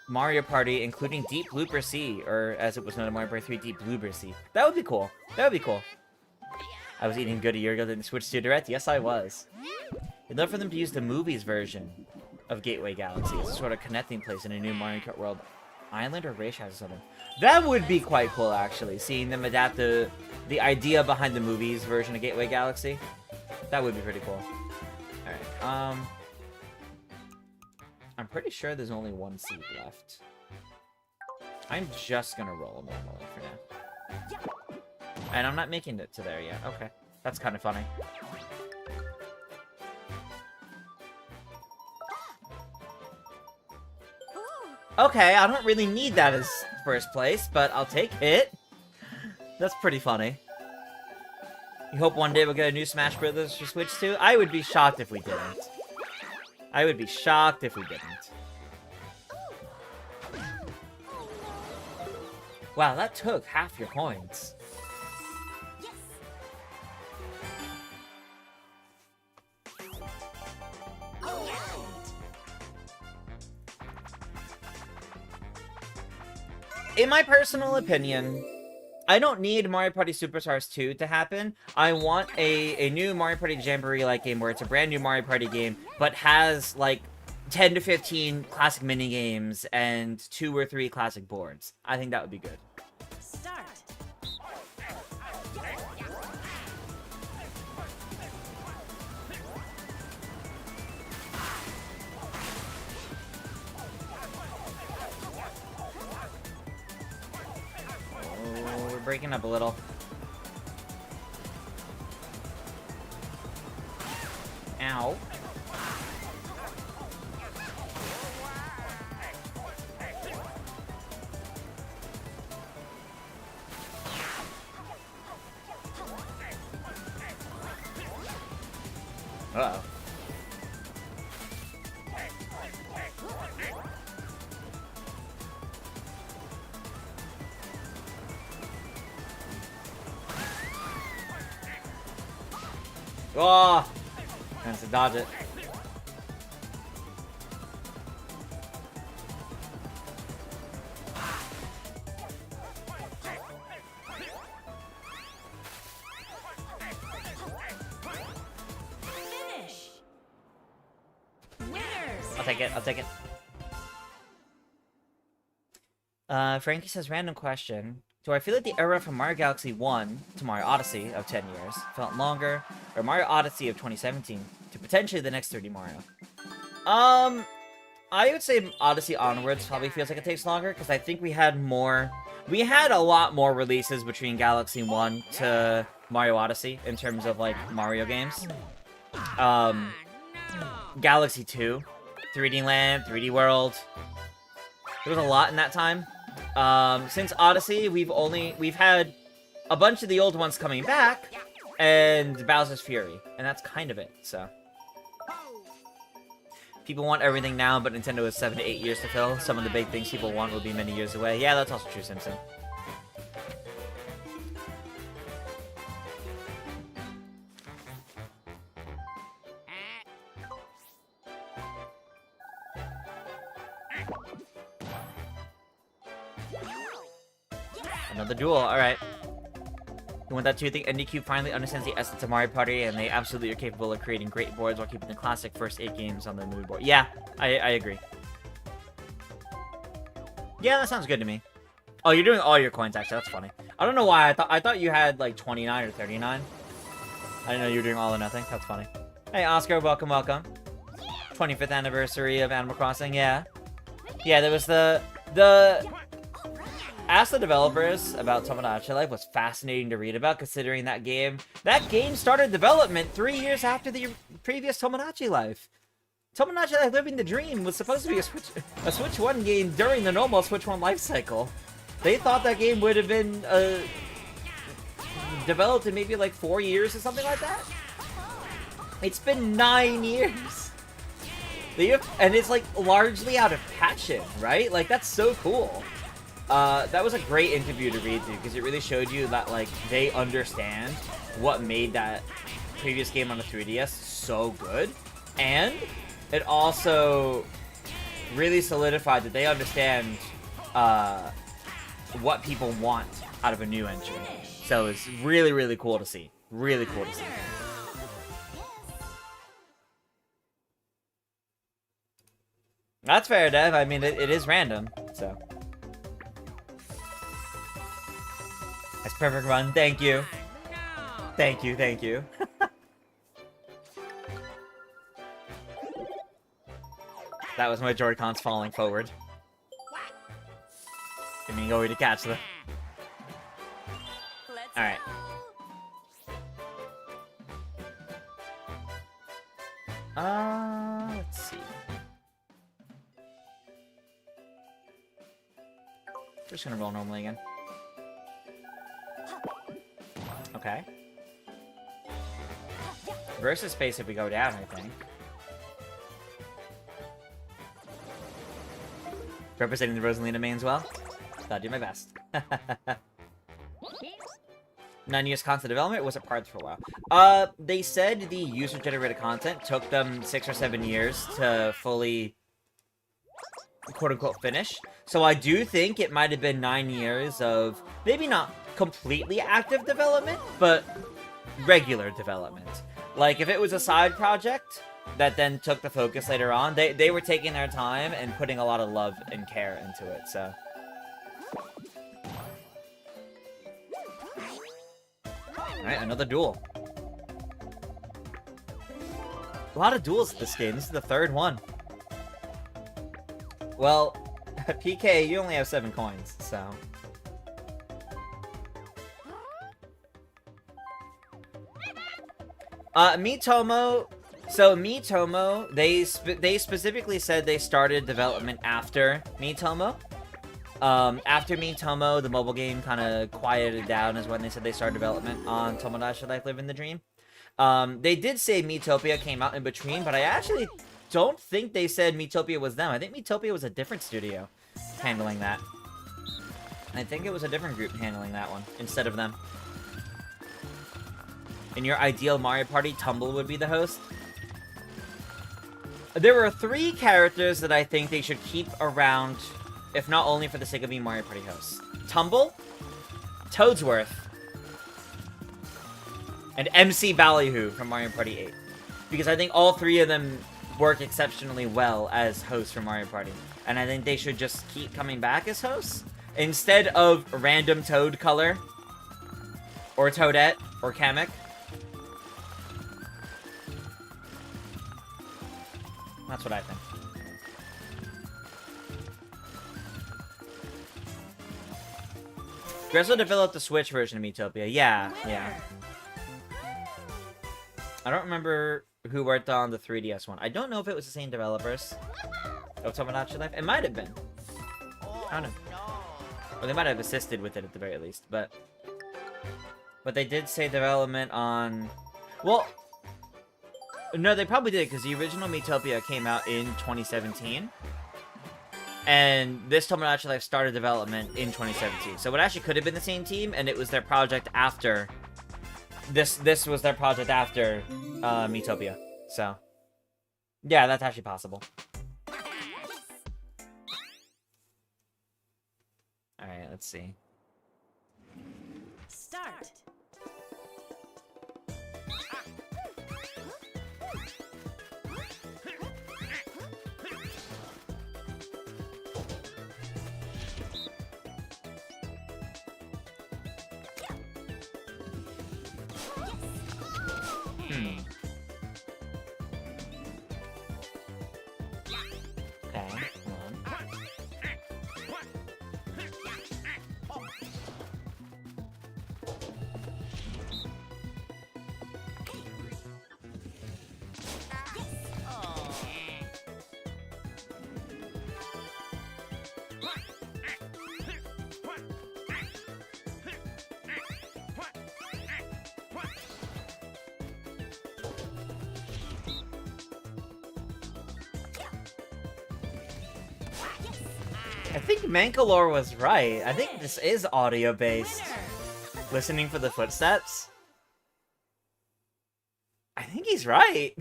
Mario Party, including Deep Blooper Sea, or as it was known in Mario Party 3, Deep Blooper Sea. That would be cool. That would be cool. I was eating good a year ago than the Switch 2 Direct. Yes, I was. I'd love for them to use the movies version of Gateway Galaxy as a sort of connecting place in a new Mario Kart World Island or Race House or something. That would be quite cool, actually, seeing them adapt the idea behind the movies version of Gateway Galaxy. That would be pretty cool. Alright, I'm pretty sure there's only one seed left. I'm just gonna roll normally for now. And I'm not making it to there yet. Okay. That's kind of funny. Okay, I don't really need that as first place, but I'll take it. That's pretty funny. You hope one day we'll get a new Smash Brothers for Switch 2? I would be shocked if we didn't. I would be shocked if we didn't. Wow, that took half your coins. In my personal opinion, I don't need Mario Party Superstars 2 to happen. I want a new Mario Party Jamboree-like game where it's a brand new Mario Party game, but has, like, 10 to 15 classic mini-games and 2 or 3 classic boards. I think that would be good. Start. Oh, we're breaking up a little. Ow. Uh-oh. Oh! Trying to dodge it. Finish. Winners. I'll take it, I'll take it. Frankie says, random question. Do I feel like the era from Mario Galaxy 1 to Mario Odyssey of 10 years felt longer, or Mario Odyssey of 2017 to potentially the next 3D Mario? I would say Odyssey onwards probably feels like it takes longer, because I think we had a lot more releases between Galaxy 1 to Mario Odyssey in terms of, like, Mario games. Galaxy 2, 3D Land, 3D World. There was a lot in that time. Since Odyssey, we've had a bunch of the old ones coming back, and Bowser's Fury, and that's kind of it, so. People want everything now, but Nintendo has 7 to 8 years to fill. Some of the big things people want will be many years away. Yeah, that's also true, Simpson. Another duel, alright. You want that too? I think NDQ finally understands the essence of Mario Party, and they absolutely are capable of creating great boards while keeping the classic first 8 games on the movie board. Yeah, I agree. Yeah, that sounds good to me. Oh, you're doing all your coins, actually. That's funny. I don't know why. I thought you had, like, 29 or 39. I didn't know you were doing all or nothing. That's funny. Hey, Oscar. Welcome, welcome. 25th anniversary of Animal Crossing, yeah. Yeah, there was the Ask the developers about Tomodachi Life was fascinating to read about, considering that game started development 3 years after the previous Tomodachi Life. Tomodachi Life Living the Dream was supposed to be a Switch 1 game during the normal Switch 1 life cycle. They thought that game would have been developed in maybe like 4 years or something like that. It's been 9 years. And it's like largely out of passion, right? Like, that's so cool. That was a great interview to read through, because it really showed you that, like, they understand what made that previous game on the 3DS so good. And it also really solidified that they understand what people want out of a new entry. So it's really, really cool to see. Really cool to see. That's fair, Dev. I mean, it is random, so. That's perfect run. Thank you. Thank you, thank you. That was my Joy-Cons falling forward. Give me a way to catch them. Alright. Let's see. Just gonna roll normally again. Okay. Versus space if we go down, I think. Representing the Rosalina mains well. I'll do my best. 9 years constant development, or was it parts for a while? They said the user-generated content took them 6 or 7 years to fully, quote-unquote, finish. So I do think it might have been 9 years of, maybe not completely active development, but regular development. Like, if it was a side project that then took the focus later on, they were taking their time and putting a lot of love and care into it, so. Alright, another duel. A lot of duels this game. This is the third one. Well, PK, you only have 7 coins, so. Miitomo. So Miitomo, they specifically said they started development after Miitomo. After Miitomo, the mobile game kind of quieted down is when they said they started development on Tomodachi Life Living the Dream. They did say Miitopia came out in between, but I actually don't think they said Miitopia was them. I think Miitopia was a different studio handling that. I think it was a different group handling that one instead of them. In your ideal Mario Party, Tumble would be the host. There were 3 characters that I think they should keep around, if not only for the sake of being Mario Party hosts. Tumble, Toadsworth, and MC Ballyhoo from Mario Party 8. Because I think all 3 of them work exceptionally well as hosts for Mario Party. And I think they should just keep coming back as hosts. Instead of random Toad color, or Toadette, or Kamek. That's what I think. Grezzo developed the Switch version of Miitopia. Yeah. I don't remember who worked on the 3DS one. I don't know if it was the same developers of Tomodachi Life. It might have been. I don't know. Or they might have assisted with it at the very least, but they did say development on... Well, no, they probably did, because the original Miitopia came out in 2017. And this Tomodachi Life started development in 2017. So it actually could have been the same team, and it was their project after... This was their project after Miitopia. So, yeah, that's actually possible. Alright, let's see. Start. I think Mankalore was right. I think this is audio-based. Listening for the footsteps? I think he's right.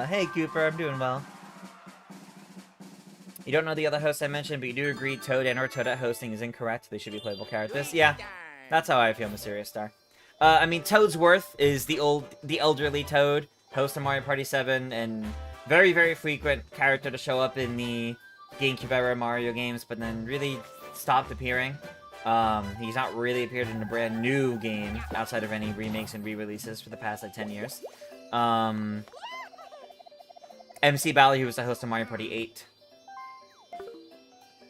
Hey Cooper, I'm doing well. You don't know the other hosts I mentioned, but you do agree Toad and or Toadette hosting is incorrect. They should be playable characters. Yeah, that's how I feel, Mysterious Star. I mean, Toadsworth is the elderly Toad, host of Mario Party 7, and very, very frequent character to show up in the GameCube era Mario games, but then really stopped appearing. He's not really appeared in a brand new game outside of any remakes and re-releases for the past, like, 10 years. MC Bally, who was the host of Mario Party 8.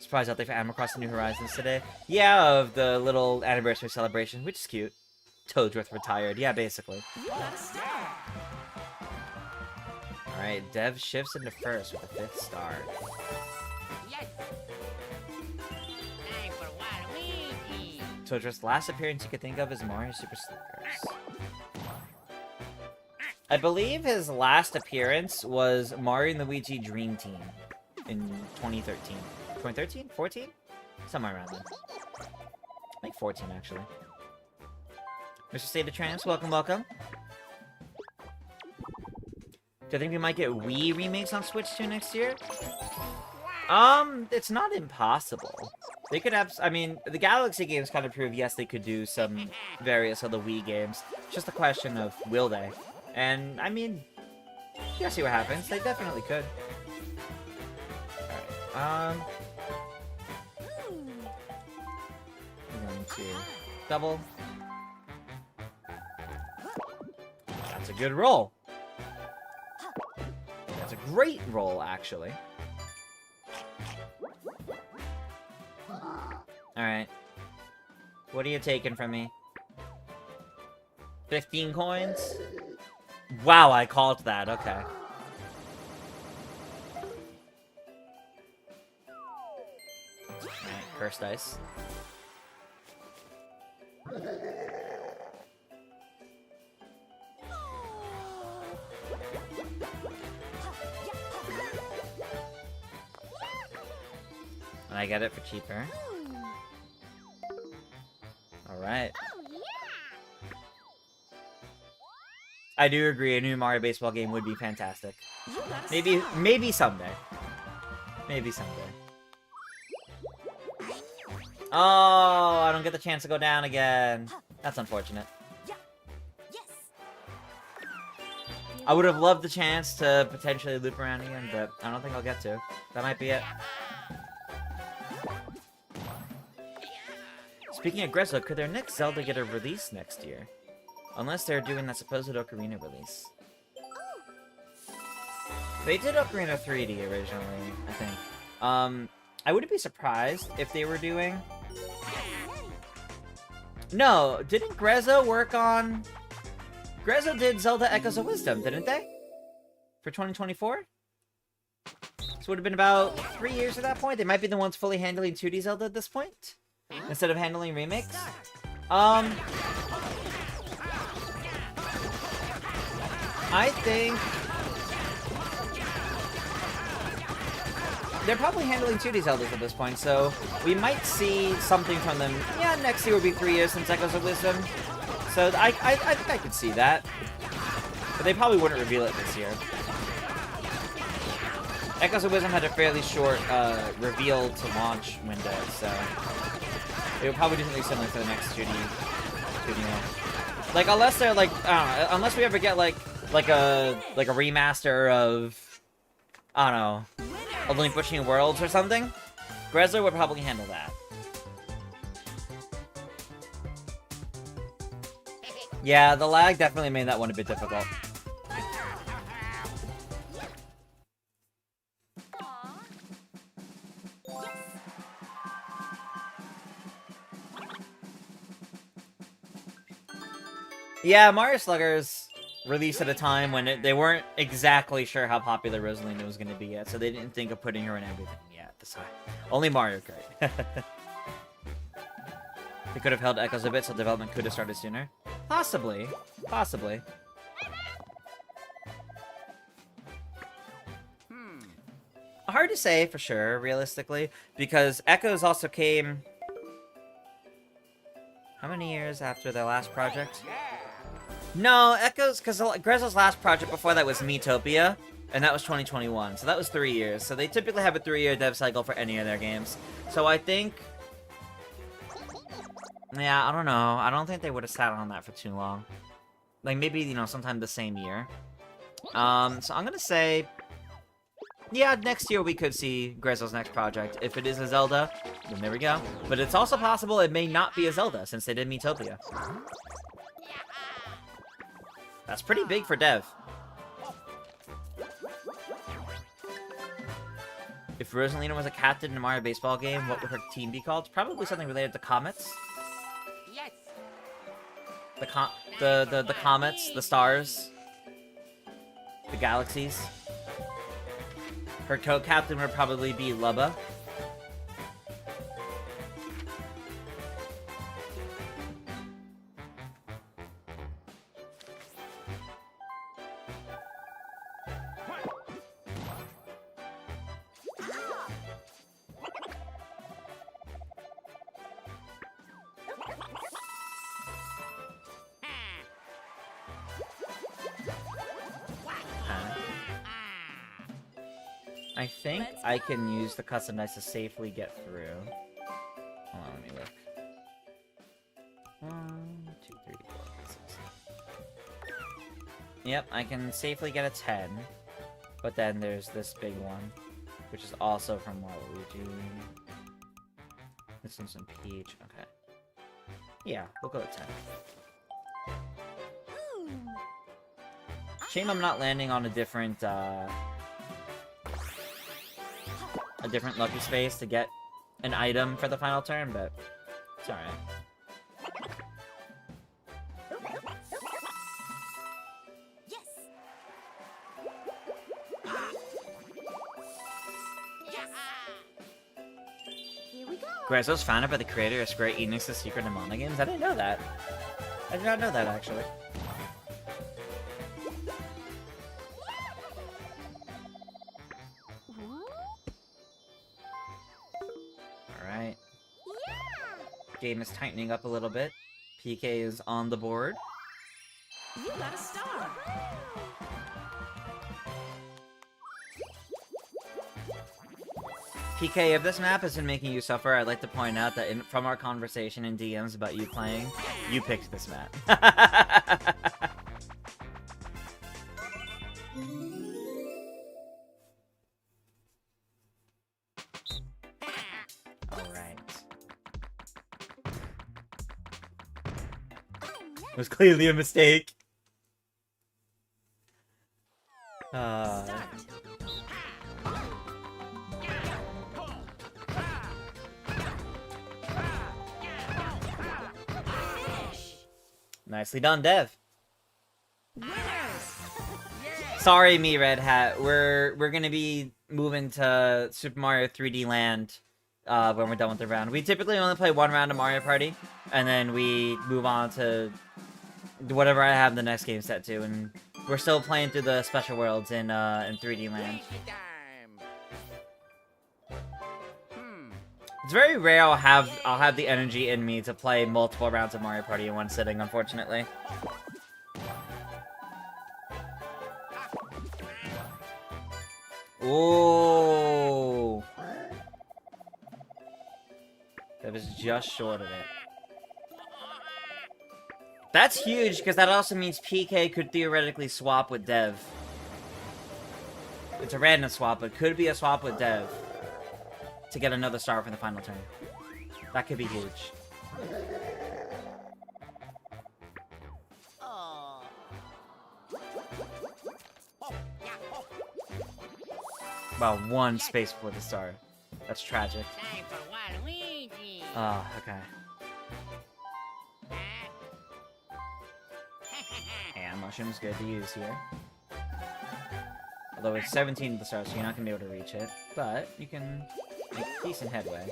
Surprise out there for Animal Crossing New Horizons today. Yeah, of the little anniversary celebration, which is cute. Toadsworth retired. Yeah, basically. You got a star. Alright, Dev shifts into first with a 5th star. Yes. Time for Waluigi. Toadsworth's last appearance you could think of is Mario Super Slickers. I believe his last appearance was Mario and Luigi Dream Team in 2013. 2013? 14? Somewhere around then. I think 14, actually. Mr. State of Trance, welcome, welcome. Do I think we might get Wii remakes on Switch 2 next year? It's not impossible. They could have, I mean, the Galaxy games kind of prove, yes, they could do some various other Wii games. It's just a question of, will they? And, I mean, you gotta see what happens. They definitely could. Alright, I'm going to double. That's a good roll. That's a great roll, actually. Alright. What are you taking from me? 15 coins? Wow, I called that. Okay. Alright, curse dice. And I get it for cheaper. Alright. Oh, yeah. I do agree, a new Mario baseball game would be fantastic. You got a Maybe someday. Maybe someday. Oh, I don't get the chance to go down again. That's unfortunate. Yeah. Yes. I would have loved the chance to potentially loop around again, but I don't think I'll get to. That might be it. Speaking of Grezzo, could their next Zelda get a release next year? Unless they're doing that supposed Ocarina release. They did Ocarina 3D originally, I think. I wouldn't be surprised if they were doing... No, didn't Grezzo work on... Grezzo did Zelda Echoes of Wisdom, didn't they? For 2024? So it would have been about 3 years at that point. They might be the ones fully handling 2D Zelda at this point, instead of handling remakes. I think they're probably handling 2D Zeldas at this point, so we might see something from them. Yeah, next year will be 3 years since Echoes of Wisdom, so I think I could see that. But they probably wouldn't reveal it this year. Echoes of Wisdom had a fairly short reveal to launch window, so they would probably do something similar for the next 2D one. Like, unless they're like, I don't know, unless we ever get like a remaster of, I don't know, of Link Between Worlds or something, Grezzo would probably handle that. Yeah, the lag definitely made that one a bit difficult. Yeah, Mario Sluggers released at a time when they weren't exactly sure how popular Rosalina was going to be yet, so they didn't think of putting her in everything yet at the time. Only Mario Kart. They could have held Echoes a bit, so development could have started sooner. Possibly. Possibly. Hard to say for sure, realistically, because Echoes also came... How many years after their last project? No, Echoes, because Grezzo's last project before that was Miitopia, and that was 2021, so that was 3 years. So they typically have a 3-year dev cycle for any of their games. So I think... Yeah, I don't know. I don't think they would have sat on that for too long. Like, maybe, you know, sometime the same year. So I'm gonna say... Yeah, next year we could see Grezzo's next project. If it is a Zelda, then there we go. But it's also possible it may not be a Zelda, since they did Miitopia. That's pretty big for dev. If Rosalina was a captain in a Mario baseball game, what would her team be called? Probably something related to comets. Yes. The comets, the stars, the galaxies. Her co-captain would probably be Lubba. I think I can use the custom dice to safely get through. Hold on, let me look. 1, 2, 3, 4, 5, 6. Yep, I can safely get a 10. But then there's this big one, which is also from Waluigi. This one's from Peach. Okay. Yeah, we'll go with 10. Shame I'm not landing on a different lucky space to get an item for the final turn, but it's alright. Yes. Here we go. Grezzo's founded by the creator of Square Enix's Secret of Mana games? I didn't know that. I did not know that, actually. Alright. Game is tightening up a little bit. PK is on the board. You got a star. PK, if this map has been making you suffer, I'd like to point out that from our conversation in DMs about you playing, you picked this map. Alright. It was clearly a mistake. Nicely done, Dev. Sorry, me, Red Hat. We're gonna be moving to Super Mario 3D Land when we're done with the round. We typically only play one round of Mario Party, and then we move on to whatever I have the next game set to, and we're still playing through the special worlds in 3D Land. It's very rare I'll have the energy in me to play multiple rounds of Mario Party in one sitting, unfortunately. Ooh. That was just short of it. That's huge, because that also means PK could theoretically swap with Dev. It's a random swap, but could be a swap with Dev to get another star for the final turn. That could be huge. Wow, one space before the star. That's tragic. Time for Waluigi. Oh, okay. And mushroom's good to use here. Although it's 17 at the start, so you're not gonna be able to reach it. But you can make decent headway.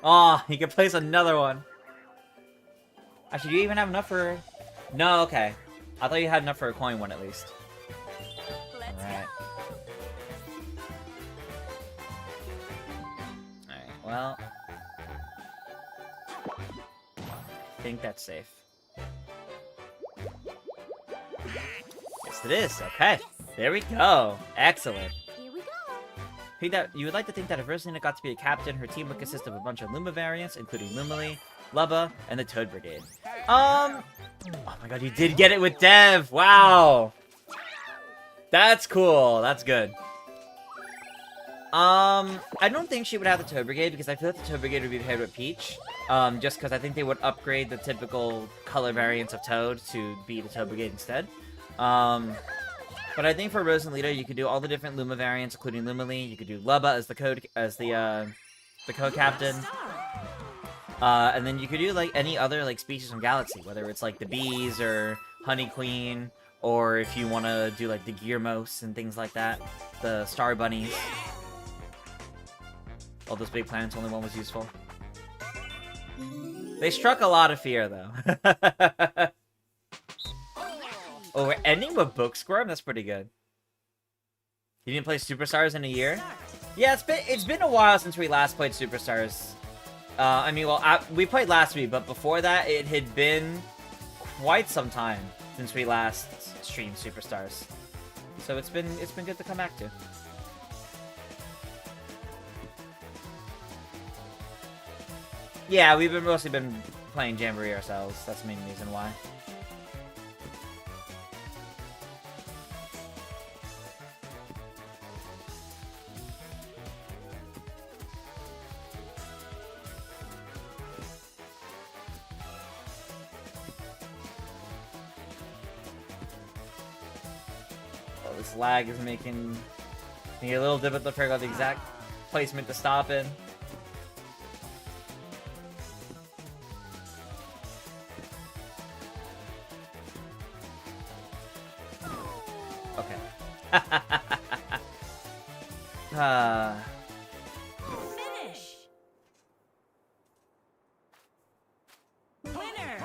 Oh, he can place another one. Actually, do you even have enough for... No, okay. I thought you had enough for a coin one at least. Let's Alright. go. Alright, well... I think that's safe. Yes, it is. Okay. There we go. Excellent. Here we go. You would like to think that if Rosalina got to be a captain, her team would consist of a bunch of Luma variants, including Lumily, Lubba, and the Toad Brigade. Oh my god, you did get it with Dev! Wow! That's cool. That's good. I don't think she would have the Toad Brigade, because I feel like the Toad Brigade would be paired with Peach. Just because I think they would upgrade the typical color variants of Toad to be the Toad Brigade instead. But I think for Rosalina, you could do all the different Luma variants, including Lumily. You could do Lubba as the co-captain. And then you could do like any other like species from Galaxy, whether it's like the bees or Honey Queen, or if you want to do like the Gearmos and things like that, the Star Bunnies. All those big planets, only one was useful. They struck a lot of fear though. Oh, we're ending with Book Squirm? That's pretty good. You didn't play Superstars in a year? Yeah, it's been a while since we last played Superstars. I mean, well, we played last week, but before that, it had been quite some time since we last streamed Superstars. So it's been good to come back to. Yeah, we've mostly been playing Jamboree ourselves. That's the main reason why. This lag is making me a little difficult to figure out the exact placement to stop in. Okay. Finish. Winner.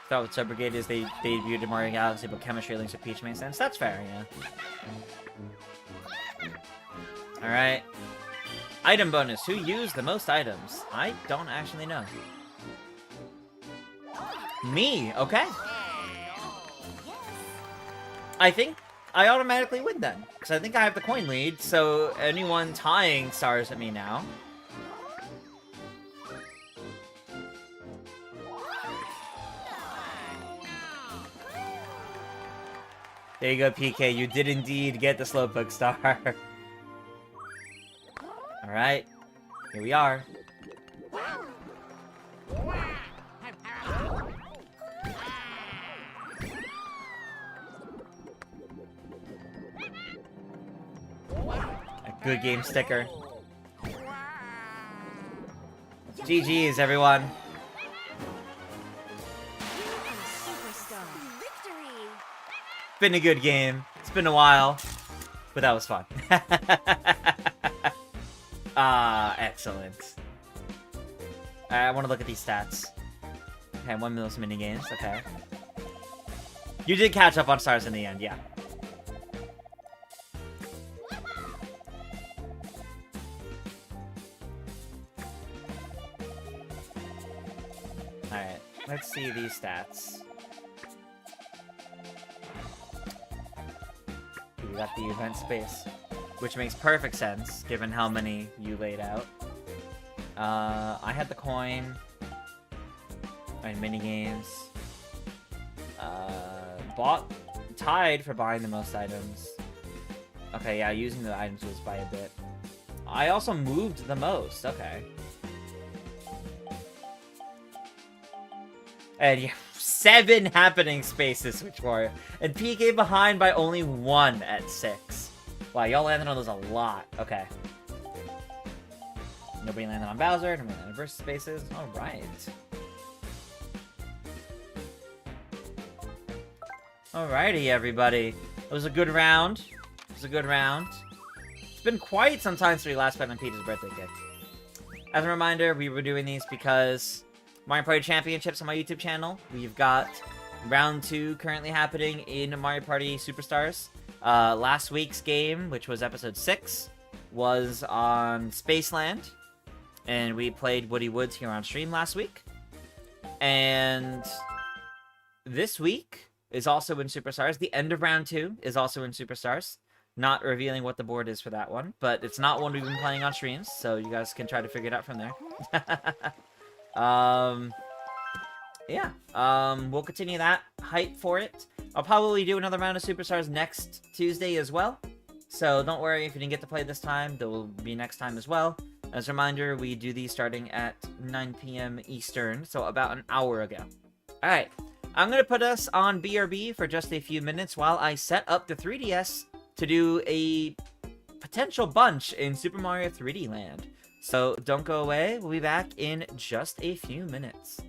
Thought with Sub Brigade is they debuted in Mario Galaxy, but chemistry links with Peach makes sense. That's fair, yeah. Alright. Item bonus. Who used the most items? I don't actually know. Me, okay. I think I automatically win then, because I think I have the coin lead, so anyone tying stars at me now. There you go, PK. You did indeed get the Slowpoke star. Alright. Here we are. A good game sticker. GG's, everyone. Superstar. Victory. Been a good game. It's been a while, but that was fun. Excellent. I want to look at these stats. Okay, one of those mini games. Okay. You did catch up on stars in the end, yeah. Alright, let's see these stats. We got the event space, which makes perfect sense, given how many you laid out. I had the coin. And minigames. Tied for buying the most items. Okay, yeah, using the items was by a bit. I also moved the most, okay. And yeah, 7 happening spaces, which were, and PK behind by only 1 at 6. Wow, y'all landed on those a lot. Okay. Nobody landed on Bowser. Nobody landed on versus spaces. All right. Alrighty, everybody. It was a good round. It was a good round. It's been quite some time since we last played on Peach's birthday cake. As a reminder, we were doing these because Mario Party Championships on my YouTube channel. We've got round 2 currently happening in Mario Party Superstars. Last week's game, which was episode 6, was on Spaceland. And we played Woody Woods here on stream last week. And this week is also in Superstars. The end of round 2 is also in Superstars. Not revealing what the board is for that one, but it's not one we've been playing on streams, so you guys can try to figure it out from there. We'll continue that. Hype for it. I'll probably do another round of Superstars next Tuesday as well, so don't worry if you didn't get to play this time. There will be next time as well. As a reminder, we do these starting at 9 p.m. Eastern, so about an hour ago. Alright, I'm going to put us on BRB for just a few minutes while I set up the 3DS to do a potential bunch in Super Mario 3D Land. So don't go away, we'll be back in just a few minutes.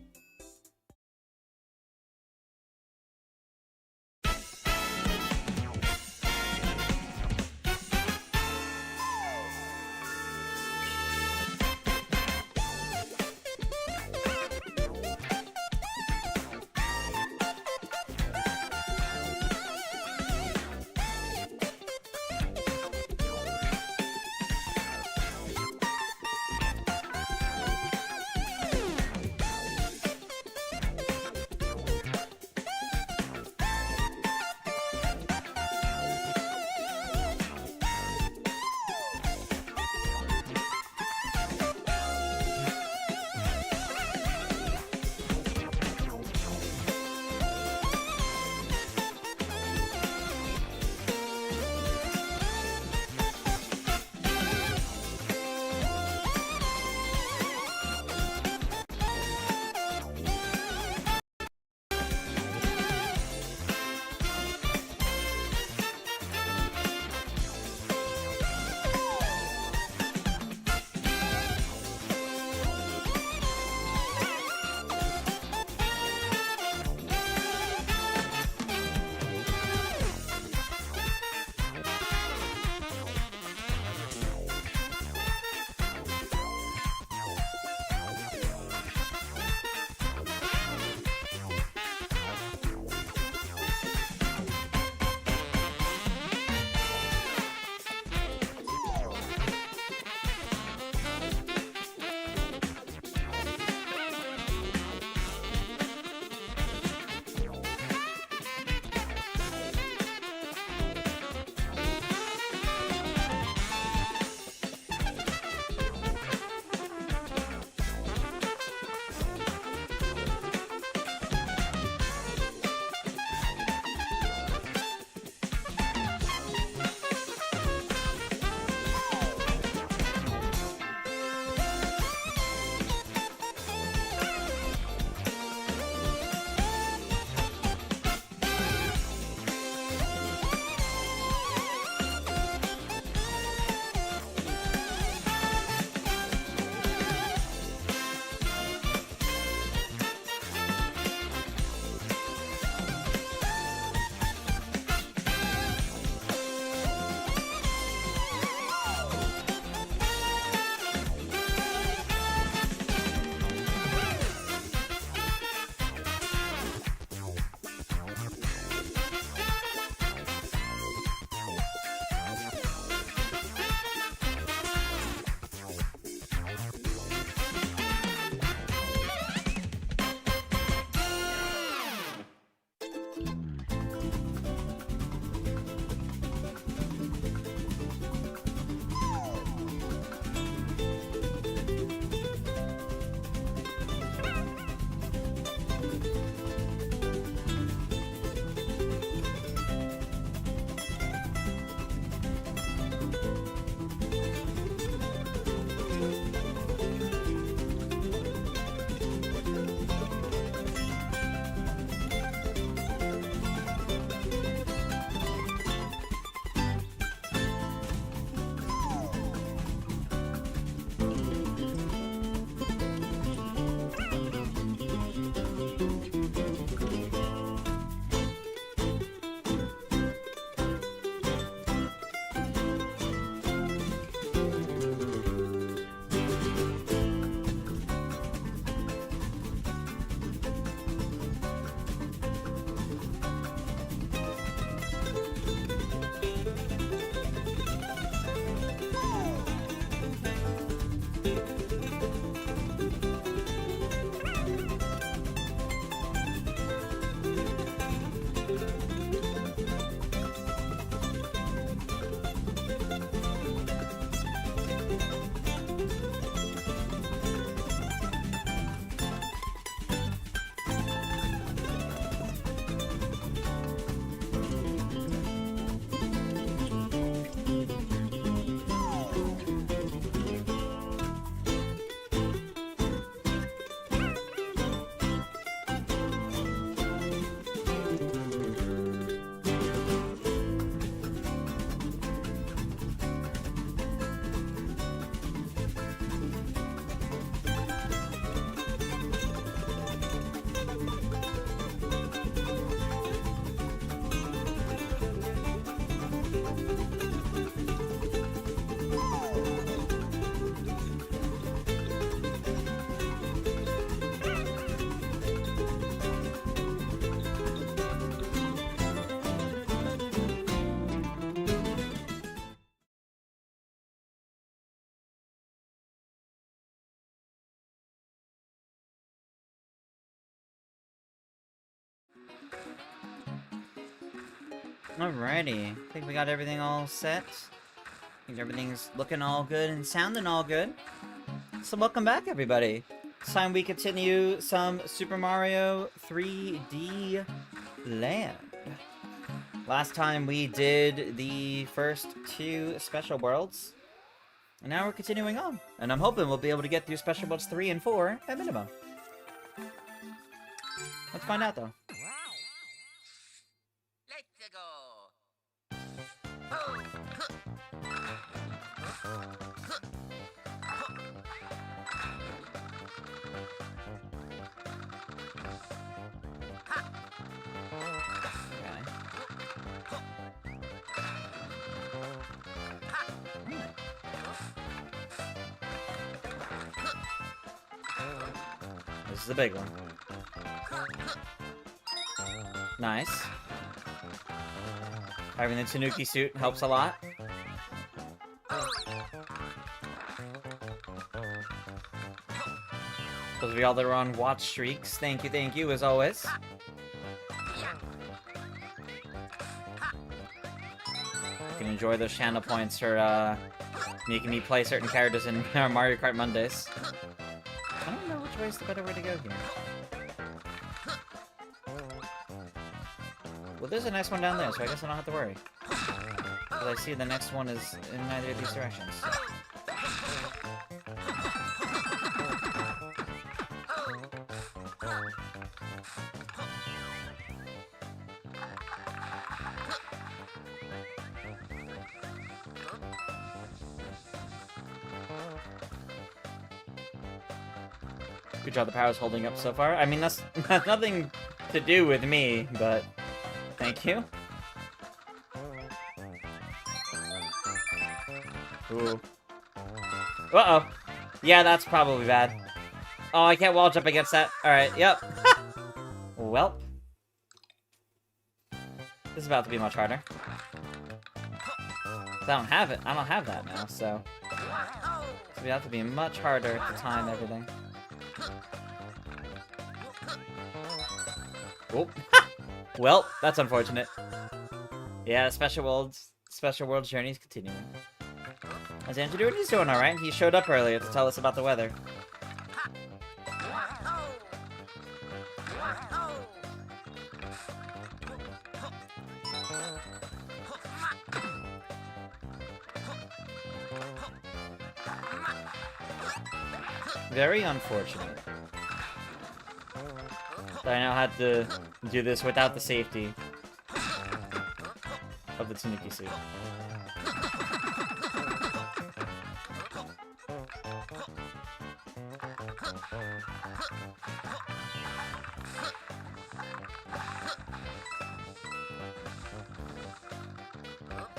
Alrighty. I think we got everything all set. I think everything's looking all good and sounding all good. So welcome back, everybody. It's time we continue some Super Mario 3D Land. Last time we did the first 2 special worlds. And now we're continuing on. And I'm hoping we'll be able to get through special worlds 3 and 4 at minimum. Let's find out, though. Let's go. This is the big one. Nice. Having the Tanuki suit helps a lot. Those of y'all that are on watch streaks, thank you, as always. You can enjoy those channel points for making me play certain characters in Mario Kart Mondays. I don't know which way is the better way to go here. Well, there's a nice one down there, so I guess I don't have to worry. But I see the next one is in neither of these directions. Good job, the power's holding up so far. I mean, that's nothing to do with me, but thank you. Ooh. Uh-oh. Yeah, that's probably bad. Oh, I can't wall jump against that. Alright, yep. Welp. This is about to be much harder. I don't have it. I don't have that now, so... we have to be much harder to time everything. Oh. Well, that's unfortunate. Yeah, Special World Journey's continuing. How's Andrew doing? He's doing alright. He showed up earlier to tell us about the weather. Very unfortunate. I now had to do this without the safety of the Tanuki suit.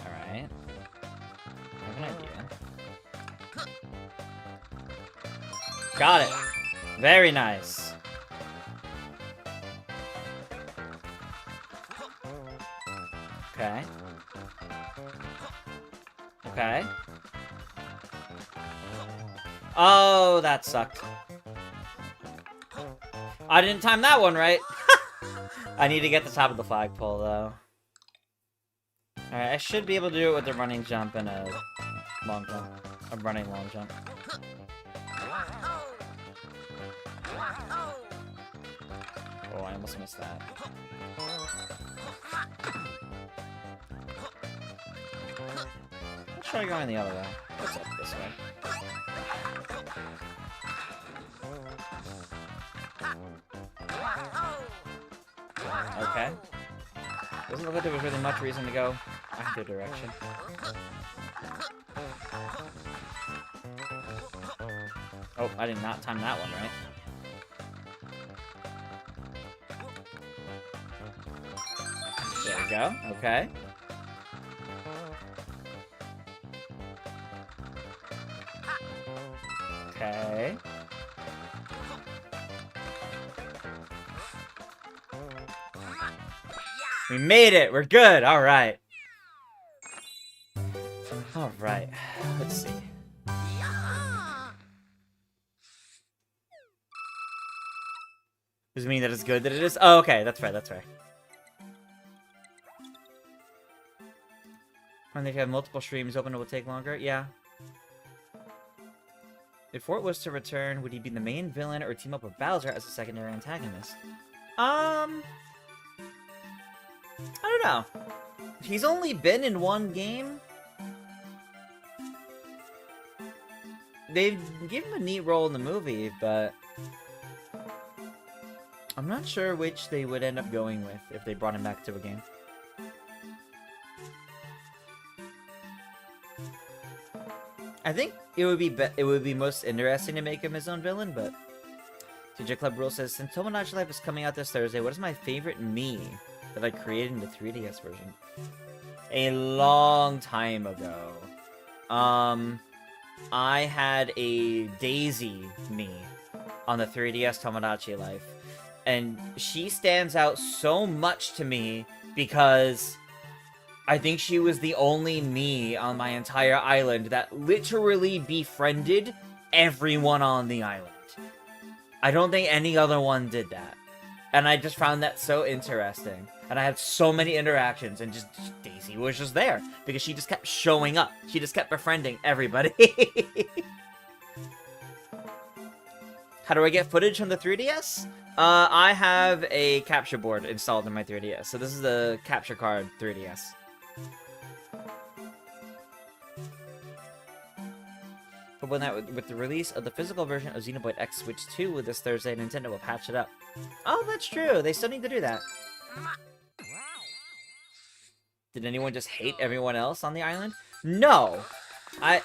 Alright. I have an idea. Got it! Very nice. Okay. Okay. Oh, that sucked. I didn't time that one right. I need to get the top of the flagpole, though. Alright, I should be able to do it with a running jump and a long jump. A running long jump. Oh, I almost missed that. Let's try going the other way. What's up this way? Okay. Doesn't look like there was really much reason to go either direction. Oh, I did not time that one right. There we go. Okay. Okay. We made it! We're good! Alright. Alright. Let's see. Does it mean that it's good that it is? Oh, okay. That's fair, that's fair. And if you have multiple streams open, it will take longer. Yeah. If Fort was to return, would he be the main villain or team up with Bowser as a secondary antagonist? I don't know. He's only been in one game. They give him a neat role in the movie, but I'm not sure which they would end up going with if they brought him back to a game. I think it would be most interesting to make him his own villain, but TJ Club Rule says, since Tomodachi Life is coming out this Thursday, what is my favorite me that I created in the 3DS version? A long time ago. I had a Daisy me on the 3DS Tomodachi Life, and she stands out so much to me because I think she was the only me on my entire island that literally befriended everyone on the island. I don't think any other one did that. And I just found that so interesting. And I had so many interactions, and just Daisy was just there because she just kept showing up. She just kept befriending everybody. How do I get footage from the 3DS? I have a capture board installed in my 3DS. So this is the capture card 3DS. But with the release of the physical version of Xenoblade X Switch 2 this Thursday, Nintendo will patch it up. Oh, that's true. They still need to do that. Did anyone just hate everyone else on the island? No! Huh,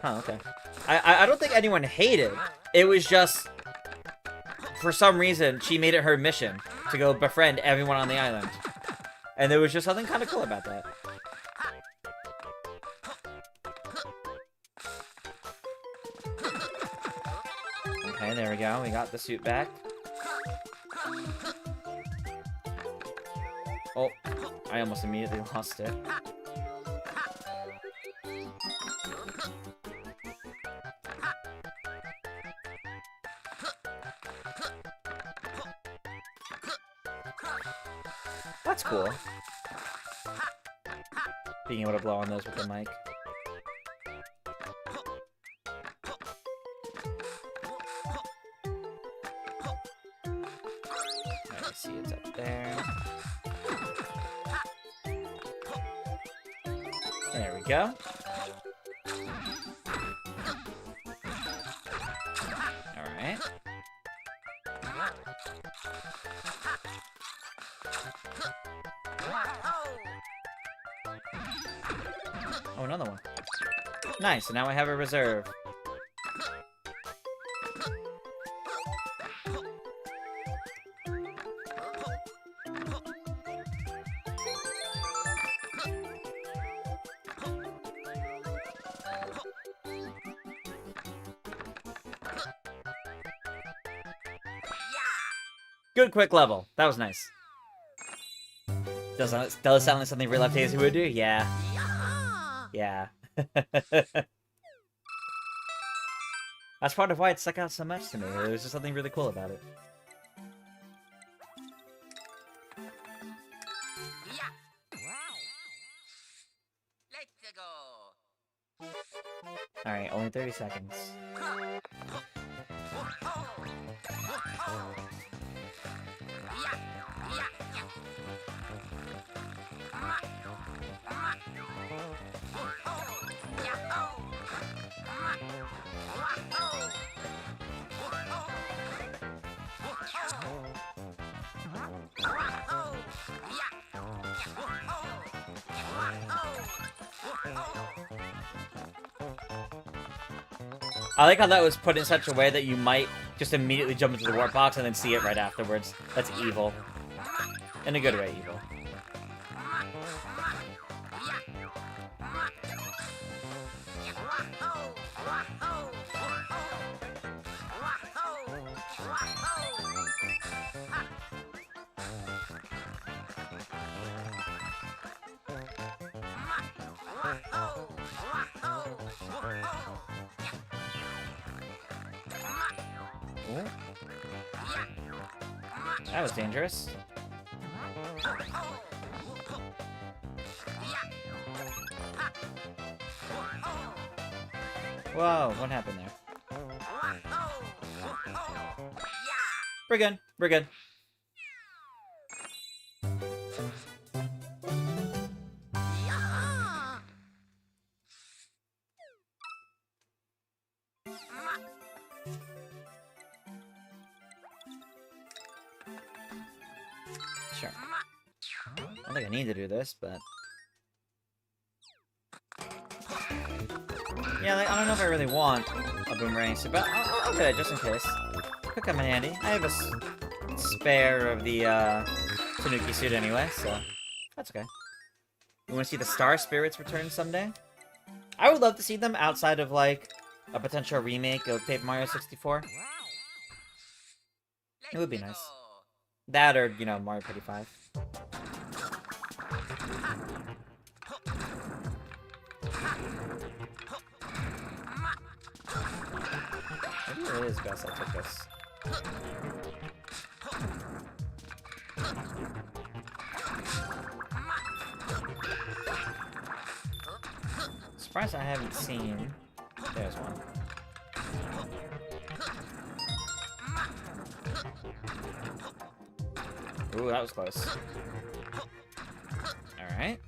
okay. I don't think anyone hated. It was just, for some reason, she made it her mission to go befriend everyone on the island. And there was just something kind of cool about that. Okay, there we go. We got the suit back. Oh, I almost immediately lost it. That's cool. Being able to blow on those with the mic. I see it's up there. There we go. Alright. Oh, another one. Nice, so now I have a reserve. Good quick level. That was nice. Does sound like something Real Life Daisy would do? Yeah. Yeah. That's part of why it stuck out so much to me. There was just something really cool about it. Alright, only 30 seconds. I like how that was put in such a way that you might just immediately jump into the warp box and then see it right afterwards. That's evil. In a good way, evil. Ooh. That was dangerous. Whoa, what happened there? We're good. We're good. Sure. I don't think I need to do this, but... Yeah, like, I don't know if I really want a boomerang suit, but I'll get it just in case. Could come in handy. I have a spare of the Tanuki suit anyway, so that's okay. You want to see the Star Spirits return someday? I would love to see them outside of, like, a potential remake of Paper Mario 64. It would be nice. That or, you know, Mario Party 5. Maybe it is best I took this. Surprised I haven't seen... There's one. Ooh, that was close. Alright.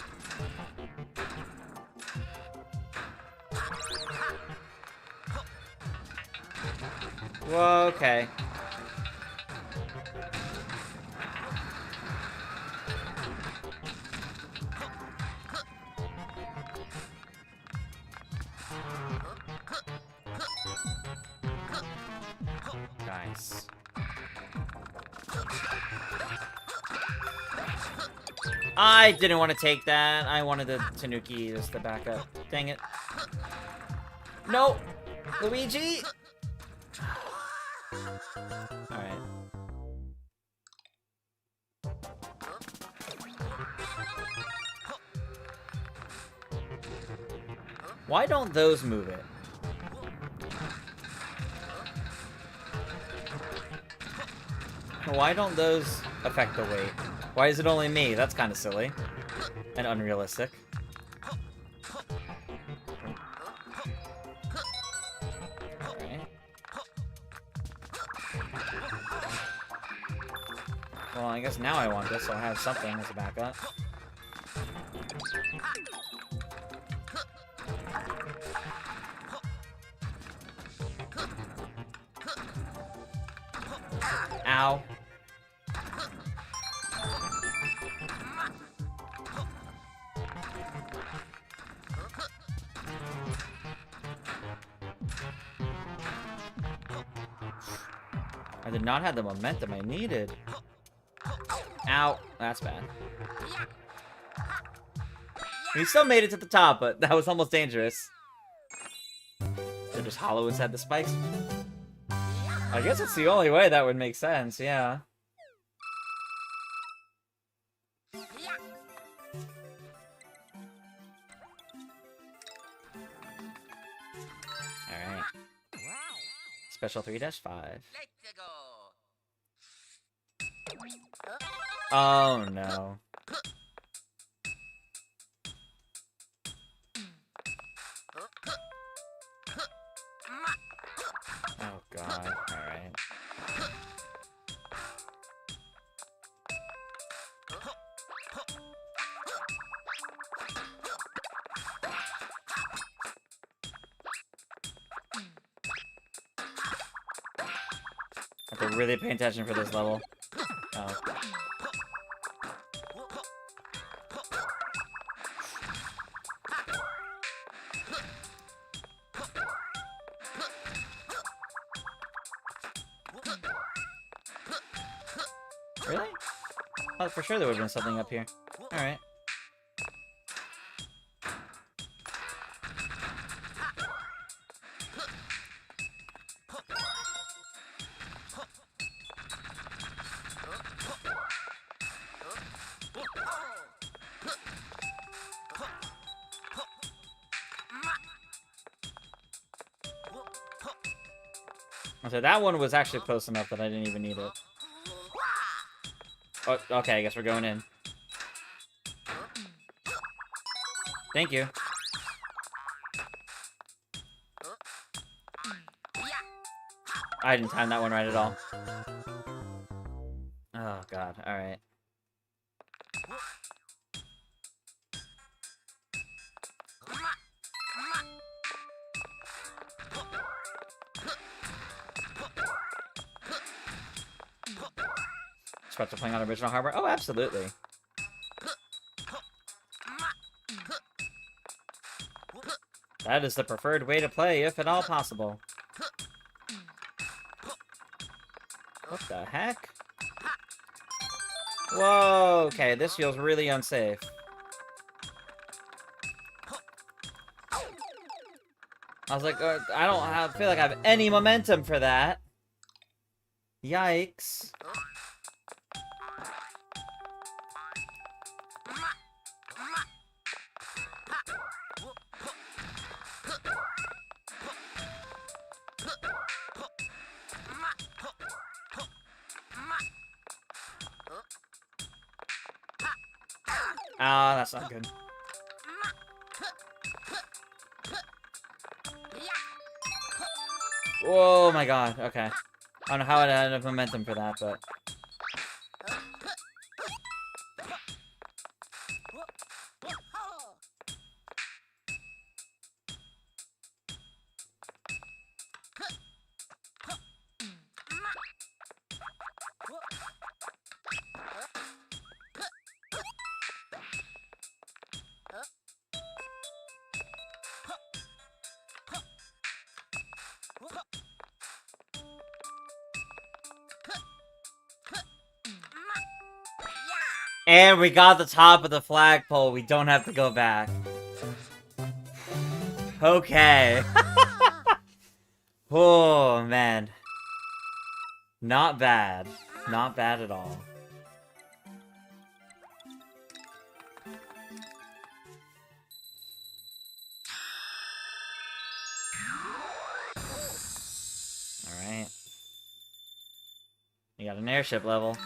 Whoa, okay. Nice. I didn't want to take that. I wanted the Tanuki as the backup. Dang it. No! Luigi! Alright. Why don't those move it? Why don't those affect the weight? Why is it only me? That's kind of silly. And unrealistic. Alright. Well, I guess now I want this, so I have something as a backup. Ow. I did not have the momentum I needed. Ow. That's bad. We still made it to the top, but that was almost dangerous. They're just hollow inside the spikes. I guess it's the only way that would make sense, yeah. Alright. Special 3-5. Oh no. Oh god, alright. I have to really pay attention for this level. Oh. Really? Oh, for sure there would have been something up here. Alright. So that one was actually close enough that I didn't even need it. Oh, okay, I guess we're going in. Thank you. I didn't time that one right at all. Oh god, alright. Scratch playing on original hardware? Oh, absolutely. That is the preferred way to play, if at all possible. What the heck? Whoa, okay, this feels really unsafe. I was like, I don't feel like I have any momentum for that. Yikes. Ah, that's not good. Oh my god, okay. I don't know how I had enough momentum for that, but... And we got the top of the flagpole. We don't have to go back. Okay. Oh, man. Not bad. Not bad at all. Alright. We got an airship level.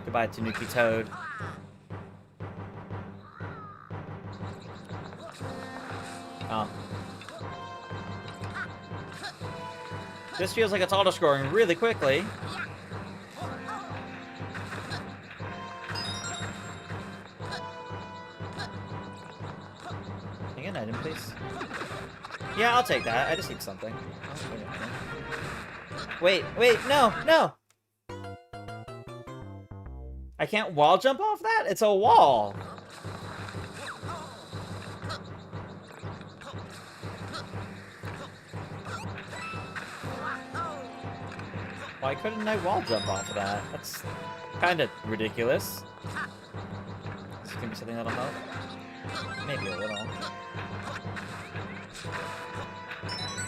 Goodbye, Tanuki Toad. Oh. This feels like it's auto-scoring really quickly. Can I get an item, please? Yeah, I'll take that. I just need something. Wait, no, no! I can't wall jump off that? It's a wall! Why couldn't I wall jump off of that? That's kind of ridiculous. Is this gonna be something that'll help? Maybe a little.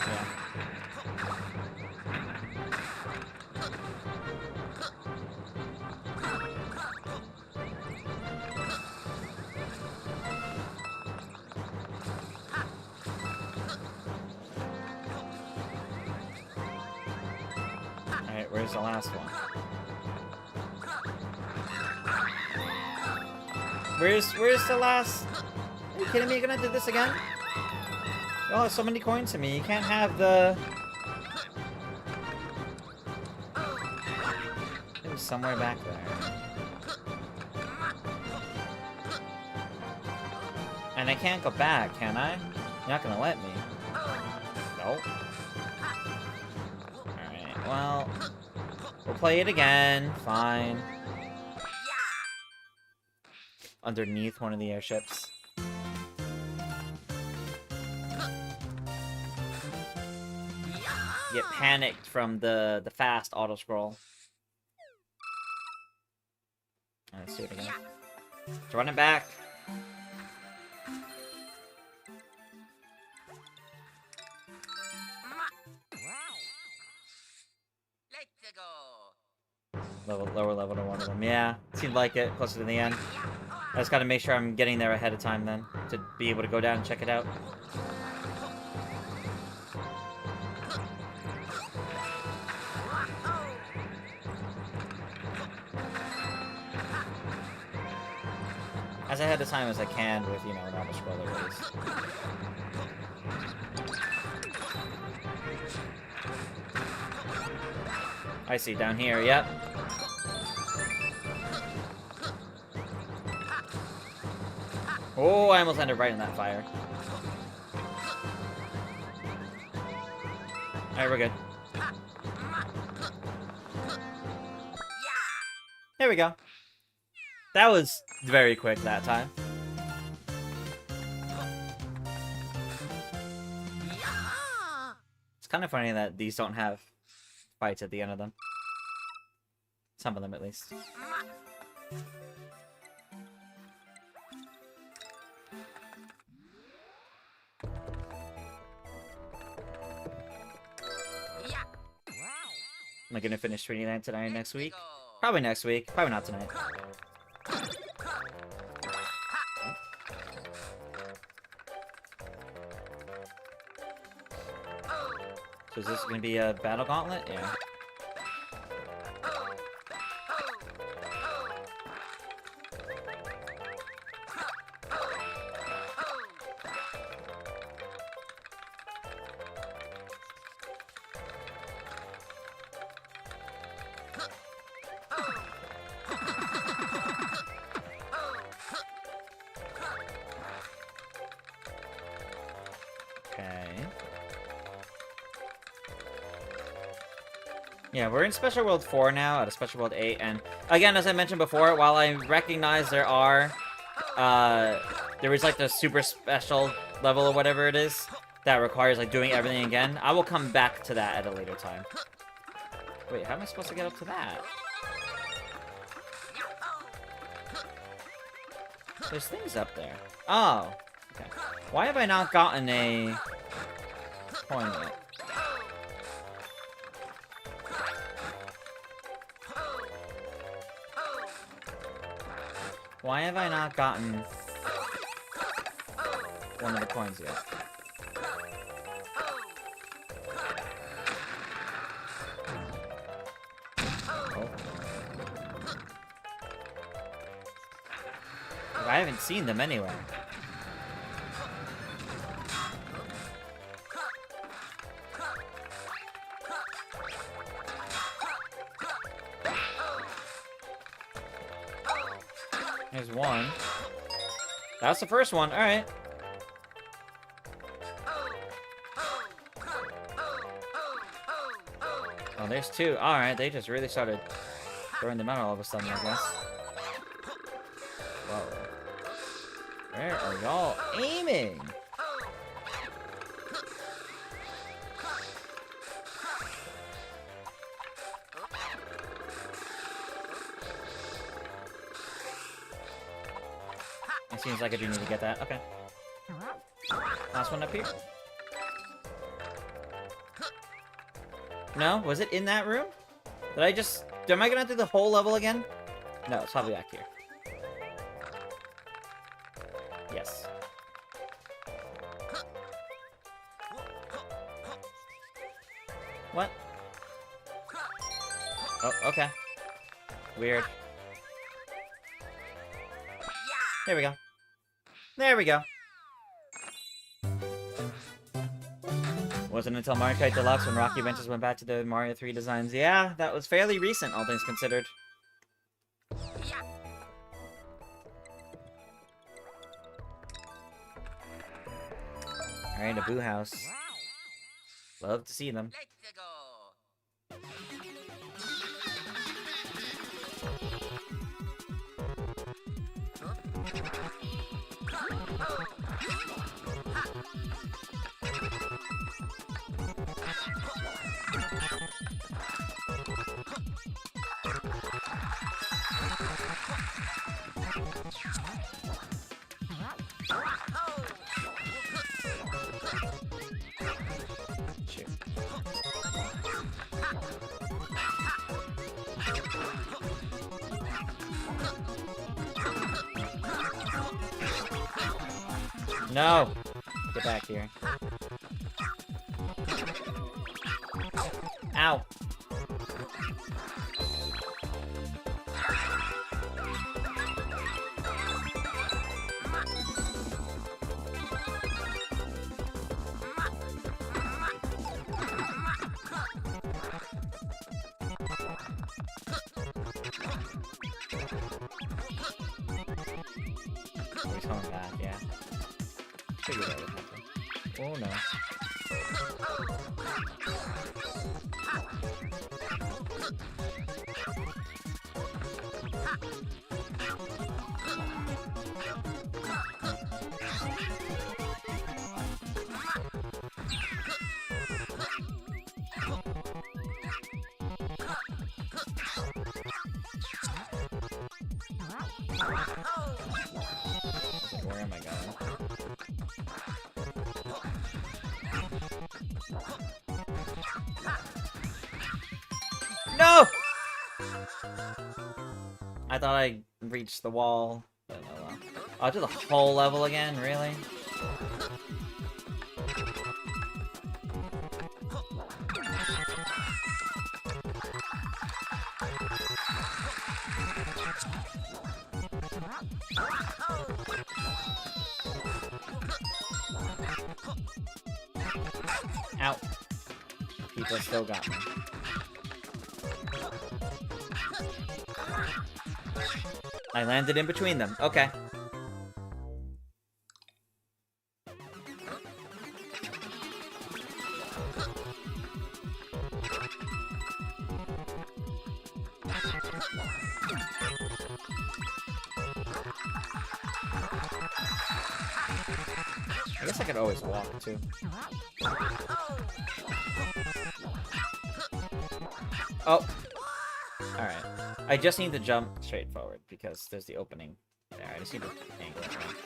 Yeah. Alright, where's the last one? Where's the last... Are you kidding me? You're gonna do this again? Oh, so many coins to me. You can't have the... It was somewhere back there. And I can't go back, can I? You're not gonna let me. Nope. Alright, well... We'll play it again. Fine. Underneath one of the airships. Get panicked from the fast auto scroll. Let's do it again. Let's run it back. Lower level to one of them. Yeah, seemed like it. Closer to the end. I just gotta make sure I'm getting there ahead of time then, to be able to go down and check it out. as ahead of time as I can with, you know, normal scroller ways. I see, down here, yep. Oh, I almost ended right in that fire. Alright, we're good. There we go. That was very quick that time. It's kind of funny that these don't have fights at the end of them. Some of them, at least. Am I gonna finish 29 tonight next week? Probably next week. Probably not tonight. So is this gonna be a battle gauntlet? Yeah. Okay. Yeah, we're in Special World 4 now, out of Special World 8, and again, as I mentioned before, while I recognize there is like the super special level or whatever it is, that requires like doing everything again, I will come back to that at a later time. Wait, how am I supposed to get up to that? There's things up there. Oh, okay. Why have I not gotten a coin yet? Why have I not gotten one of the coins yet? Oh. Like, I haven't seen them anywhere. There's one. That's the first one. Alright. Oh, there's two. Alright, they just really started throwing them out all of a sudden, I guess. Whoa. Where are y'all aiming? It seems like I do need to get that. Okay. Last one up here. No? Was it in that room? Did I just... Am I gonna do the whole level again? No, it's probably back here. Yes. What? Oh, okay. Weird. There we go. There we go. Wasn't until Mario Kart Deluxe when Rocky Adventures went back to the Mario 3 designs. Yeah, that was fairly recent, all things considered. Alright, a Boo House. Love to see them. Let's go. Shoot. No! Get back here. Ow! he's coming back, yeah. Figured that would happen. Oh no. Where am I going? No! I thought I reached the wall, but oh well. Oh, I did the whole level again? Really? Ow. People still got me. I landed in between them. Okay. I guess I could always walk, too. Oh! Alright. I just need to jump straight forward, because there's the opening there. I just need to angle it right.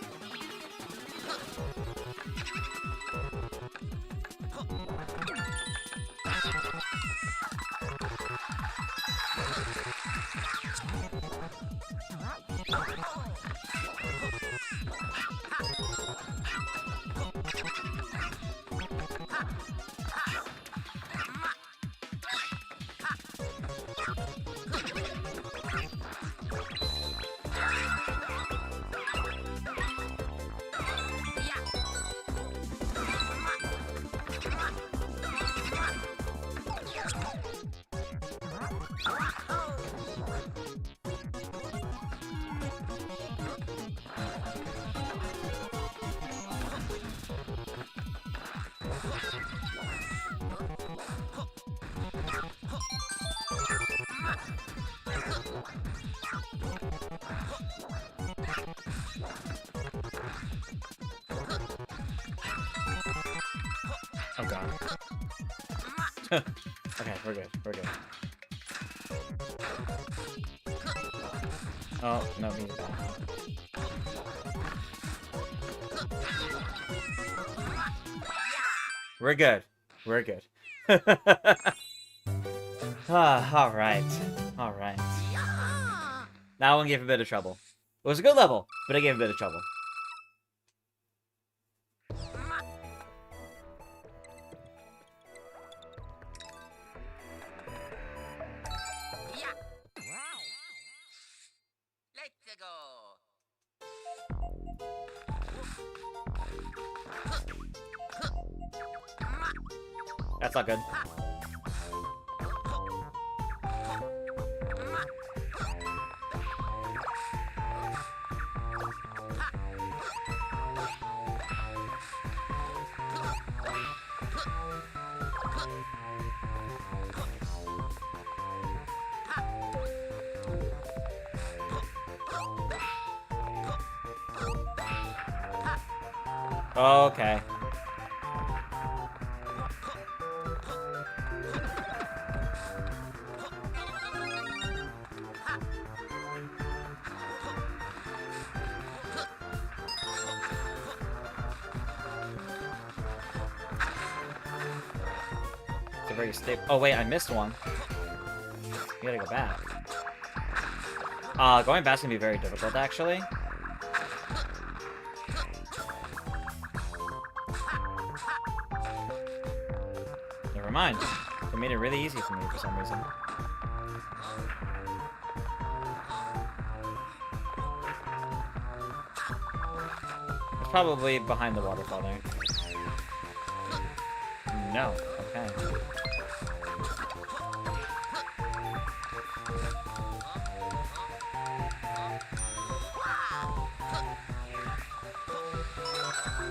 Oh god. Okay, we're good. We're good. Oh, no, he's back. We're good. We're good. Alright. Alright. That one gave a bit of trouble. It was a good level, but it gave a bit of trouble. Let's go. That's not good. Okay. It's a very stable. Oh wait, I missed one. You gotta go back. Going back's gonna be very difficult, actually. Never mind. They made it really easy for me for some reason. It's probably behind the waterfall there. No. Okay.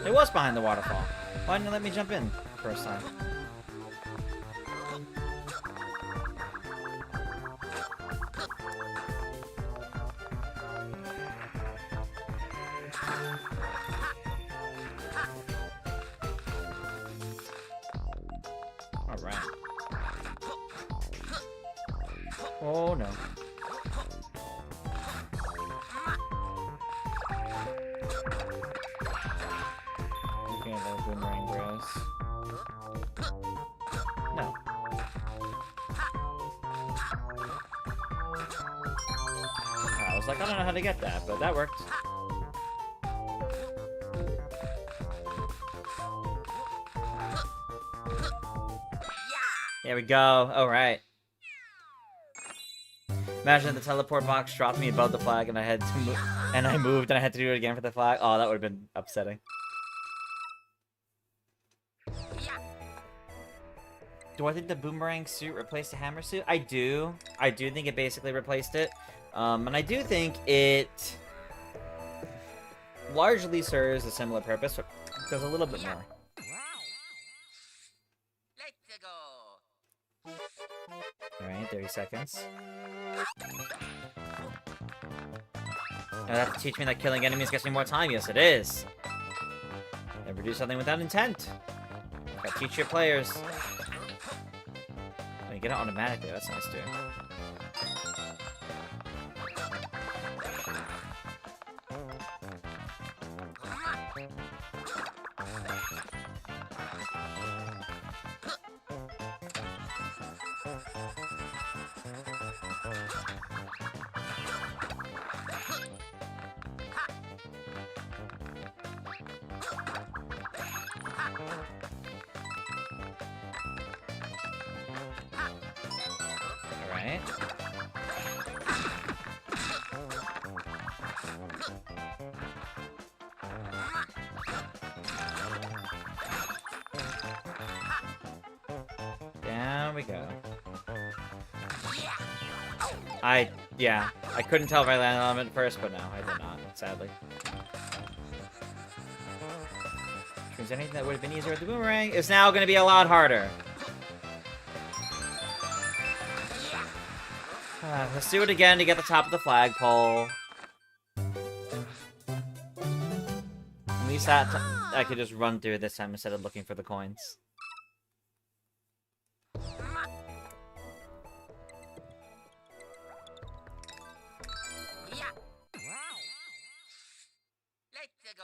It was behind the waterfall. Why didn't it let me jump in first time? Alright. Oh no. Looking at the boomerang bros. No. I was like, I don't know how to get that, but that worked. There we go. Alright. Imagine if the teleport box dropped me above the flag and I had to move, and I moved and I had to do it again for the flag. Oh, that would have been upsetting. Do I think the boomerang suit replaced the hammer suit? I do. I do think it basically replaced it. And I do think it largely serves a similar purpose, but does a little bit more. Let's go. Alright, 30 seconds. Now that to teach me that killing enemies gets me more time. Yes, it is. Never do something without intent. Gotta teach your players. Oh, you get it automatically. That's nice too. Alright. Down we go. Yeah, I couldn't tell if I landed on him at first, but no, I did not, sadly. Which means anything that would have been easier with the boomerang is now going to be a lot harder. Let's do it again to get the top of the flagpole. At least that I could just run through this time instead of looking for the coins. Let's go.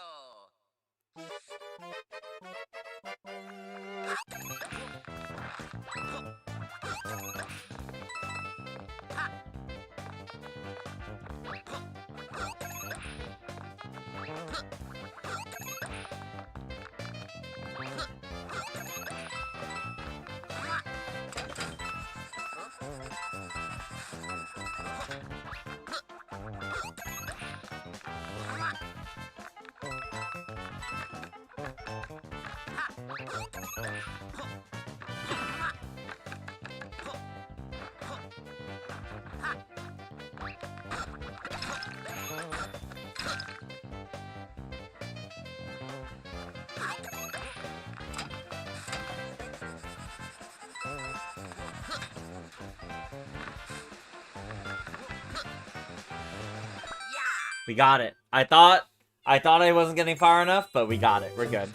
We got it. I thought I wasn't getting far enough, but we got it. We're good.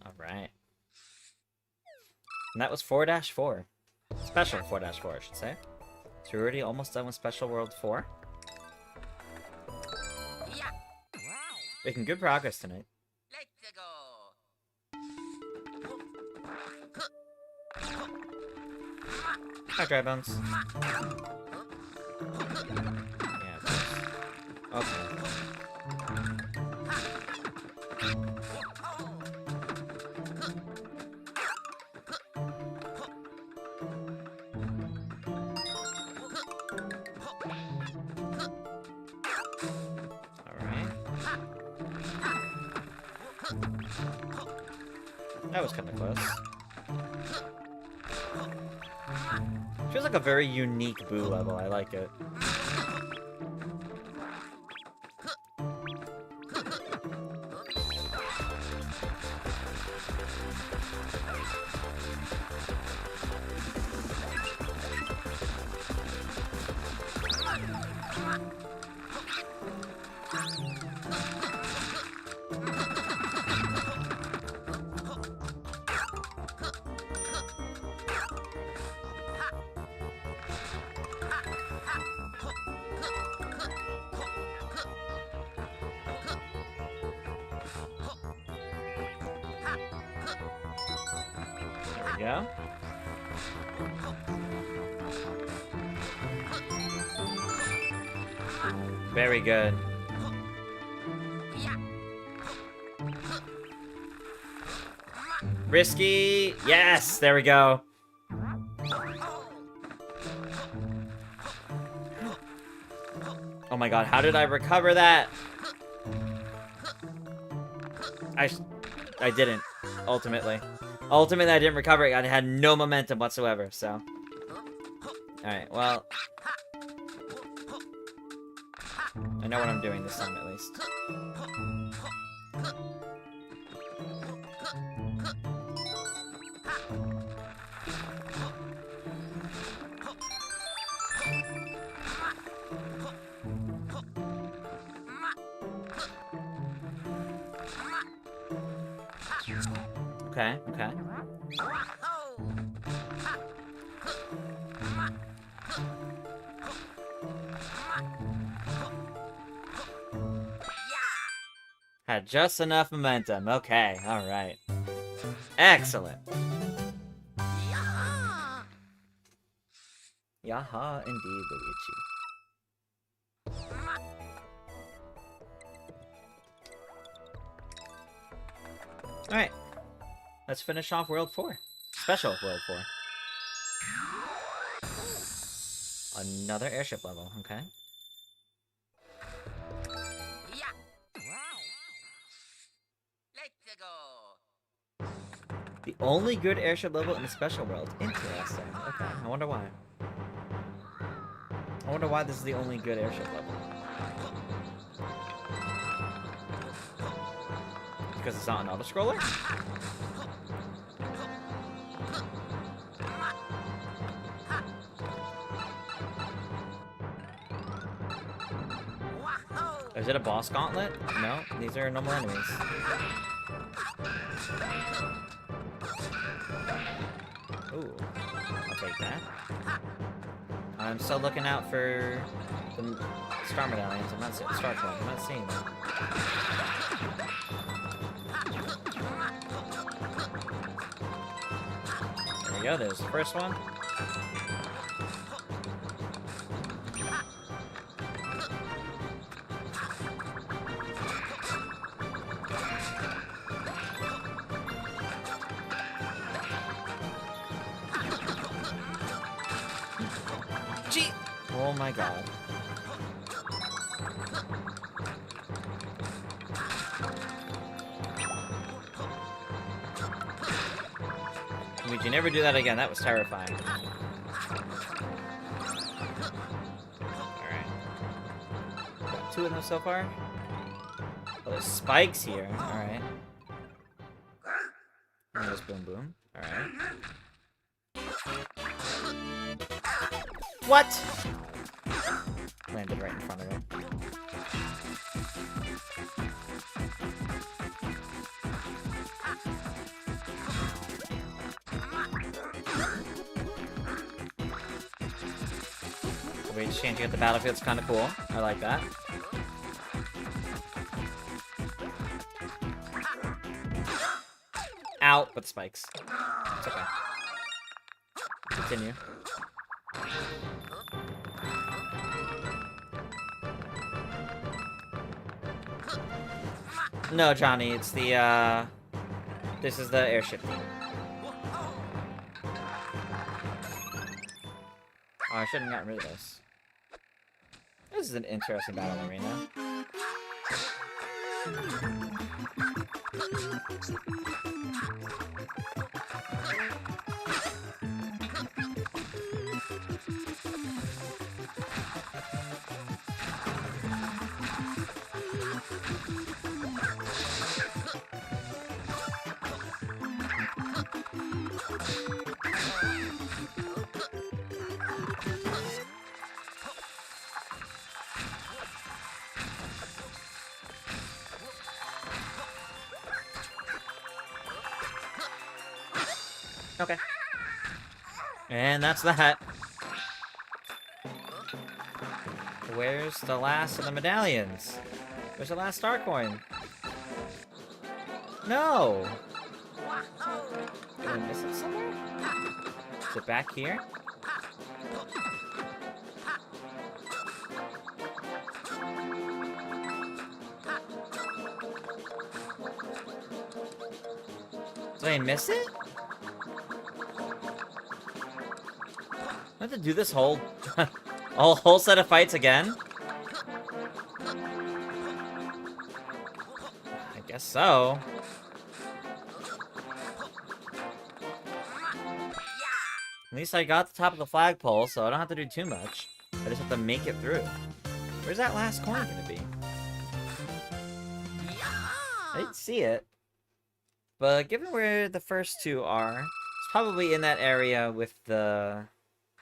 Alright. And that was 4-4. Special 4-4, I should say. So we're already almost done with Special World 4. Making good progress tonight. Let's go. Hi, Dry Bones. Yeah, of course. Okay. Alright. That was kind of close. Feels like a very unique Boo level. I like it. There we go. Very good. Risky! Yes! There we go. Oh my god, how did I recover that? I didn't, ultimately. Ultimately, I didn't recover it. I had no momentum whatsoever, so. Alright, well. I know what I'm doing this time, at least. Okay, okay. Had just enough momentum. Okay, alright. Excellent. Yaha, indeed, Luigi. Alright. Let's finish off World 4. Special World 4. Another airship level, okay. Let's go. The only good airship level in the Special World. Interesting. Okay, I wonder why. I wonder why this is the only good airship level. Because it's not an auto-scroller? Is it a boss gauntlet? No, these are normal enemies. Ooh, I'll take that. I'm still looking out for the star medallions. I'm not seeing star coins. I'm not seeing them. There we go. There's the first one. Gee! Oh my god. Luigi, never do that again. That was terrifying. Alright. Got 2 of them so far. Oh, there's spikes here. Alright. There's Boom Boom. Alright. What? Landed right in front of it. The way it's changing up the battlefield's kind of cool. I like that. Out with spikes. It's okay. Continue. No, Johnny, it's the, this is the airship team. Oh, I shouldn't have gotten rid of this. This is an interesting battle arena. Okay. And that's that. Where's the last of the medallions? Where's the last star coin? No! Did I miss it somewhere? Is it back here? Did I miss it? I have to do this whole whole set of fights again? I guess so. At least I got the top of the flagpole, so I don't have to do too much. I just have to make it through. Where's that last coin gonna be? I didn't see it. But given where the first two are, it's probably in that area with the...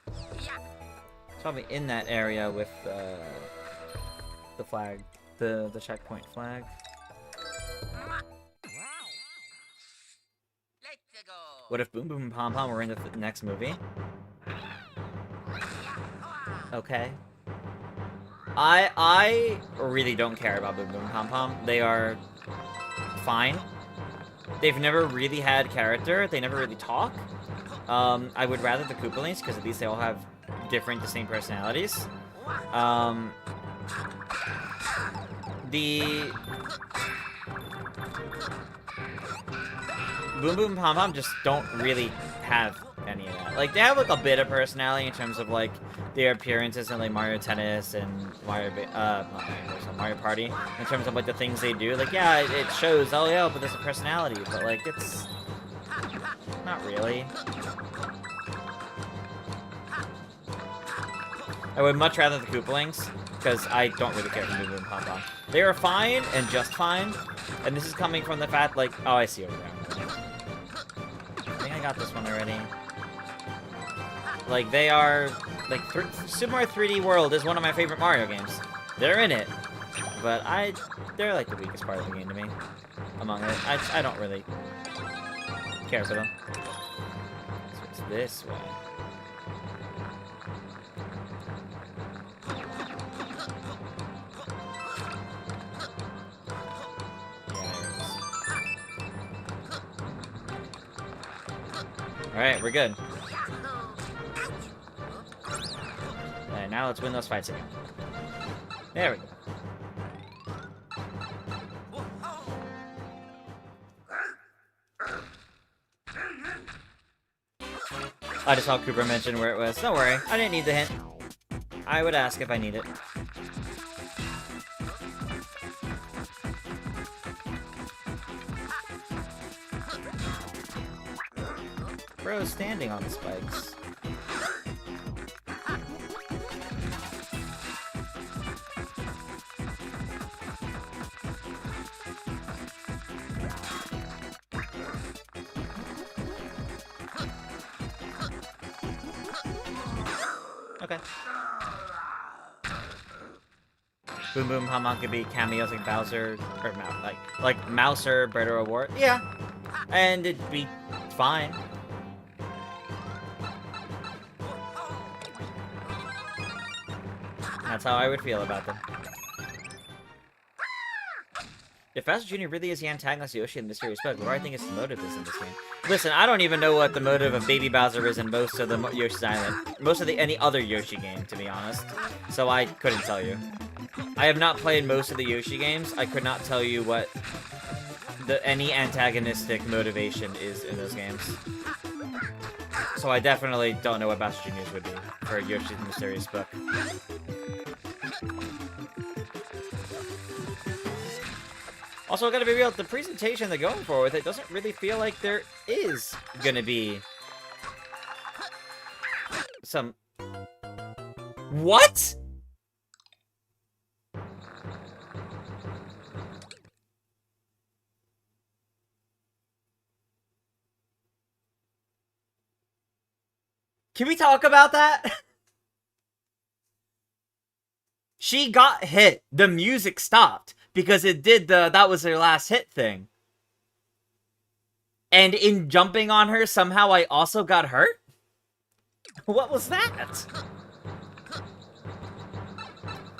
It's probably in that area with the flag. The checkpoint flag. Let's go. What if Boom Boom Pom Pom were in the next movie? Okay. I really don't care about Boom Boom Pom Pom. They are fine. They've never really had character. They never really talk. I would rather the Koopalings, because at least they all have different, distinct personalities. The Boom Boom Pom Pom just don't really have any of that. Like, they have, like, a bit of personality in terms of, like, their appearances in, like, Mario Tennis and Mario Party. In terms of, like, the things they do. Like, yeah, it shows, oh, yeah, but there's a personality. But, like, it's... not really. I would much rather the Koopalings, because I don't really care for Boom Boom Pom Pom. They are fine and just fine, and this is coming from the fact, like, oh, I see over there. I think I got this one already. Like, they are, like, Super Mario 3D World is one of my favorite Mario games. They're in it, but they're, like, the weakest part of the game to me. Among it. I don't really care for them. So it's this way. Alright, we're good. Alright, now let's win those fights again. There we go. I just saw Cooper mention where it was. Don't worry, I didn't need the hint. I would ask if I need it. Bro's standing on the spikes. Okay. Boom Boom Pom Pom could be cameos like Bowser, or like Mouser, Bread or Award. Yeah, and it'd be fine. That's how I would feel about them. If Bowser Jr. really is the antagonist of Yoshi in the mysterious book, what do I think his motive is in this game? Listen, I don't even know what the motive of Baby Bowser is in most of the Yoshi's Island. Most of any other Yoshi game, to be honest. So I couldn't tell you. I have not played most of the Yoshi games. I could not tell you what any antagonistic motivation is in those games. So I definitely don't know what Bowser Jr.'s would be for Yoshi's Mysterious Book. Also, I gotta be real, the presentation they're going for with it doesn't really feel like there is gonna be some... What?! Can we talk about that? She got hit. The music stopped because it did that was her last hit thing. And in jumping on her, somehow I also got hurt? What was that?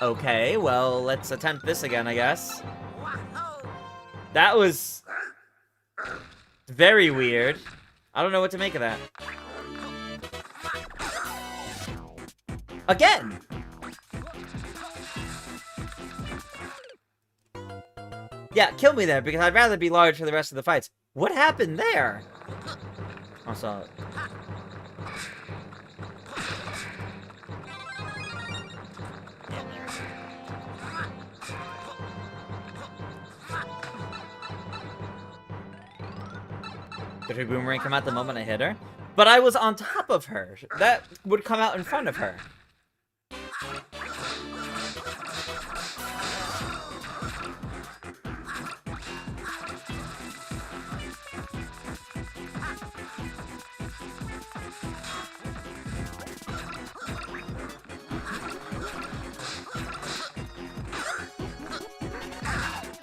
Okay, well, let's attempt this again, I guess. That was very weird. I don't know what to make of that. Again! Yeah, kill me there, because I'd rather be large for the rest of the fights. What happened there? Also... Did her boomerang come out the moment I hit her? But I was on top of her. That would come out in front of her.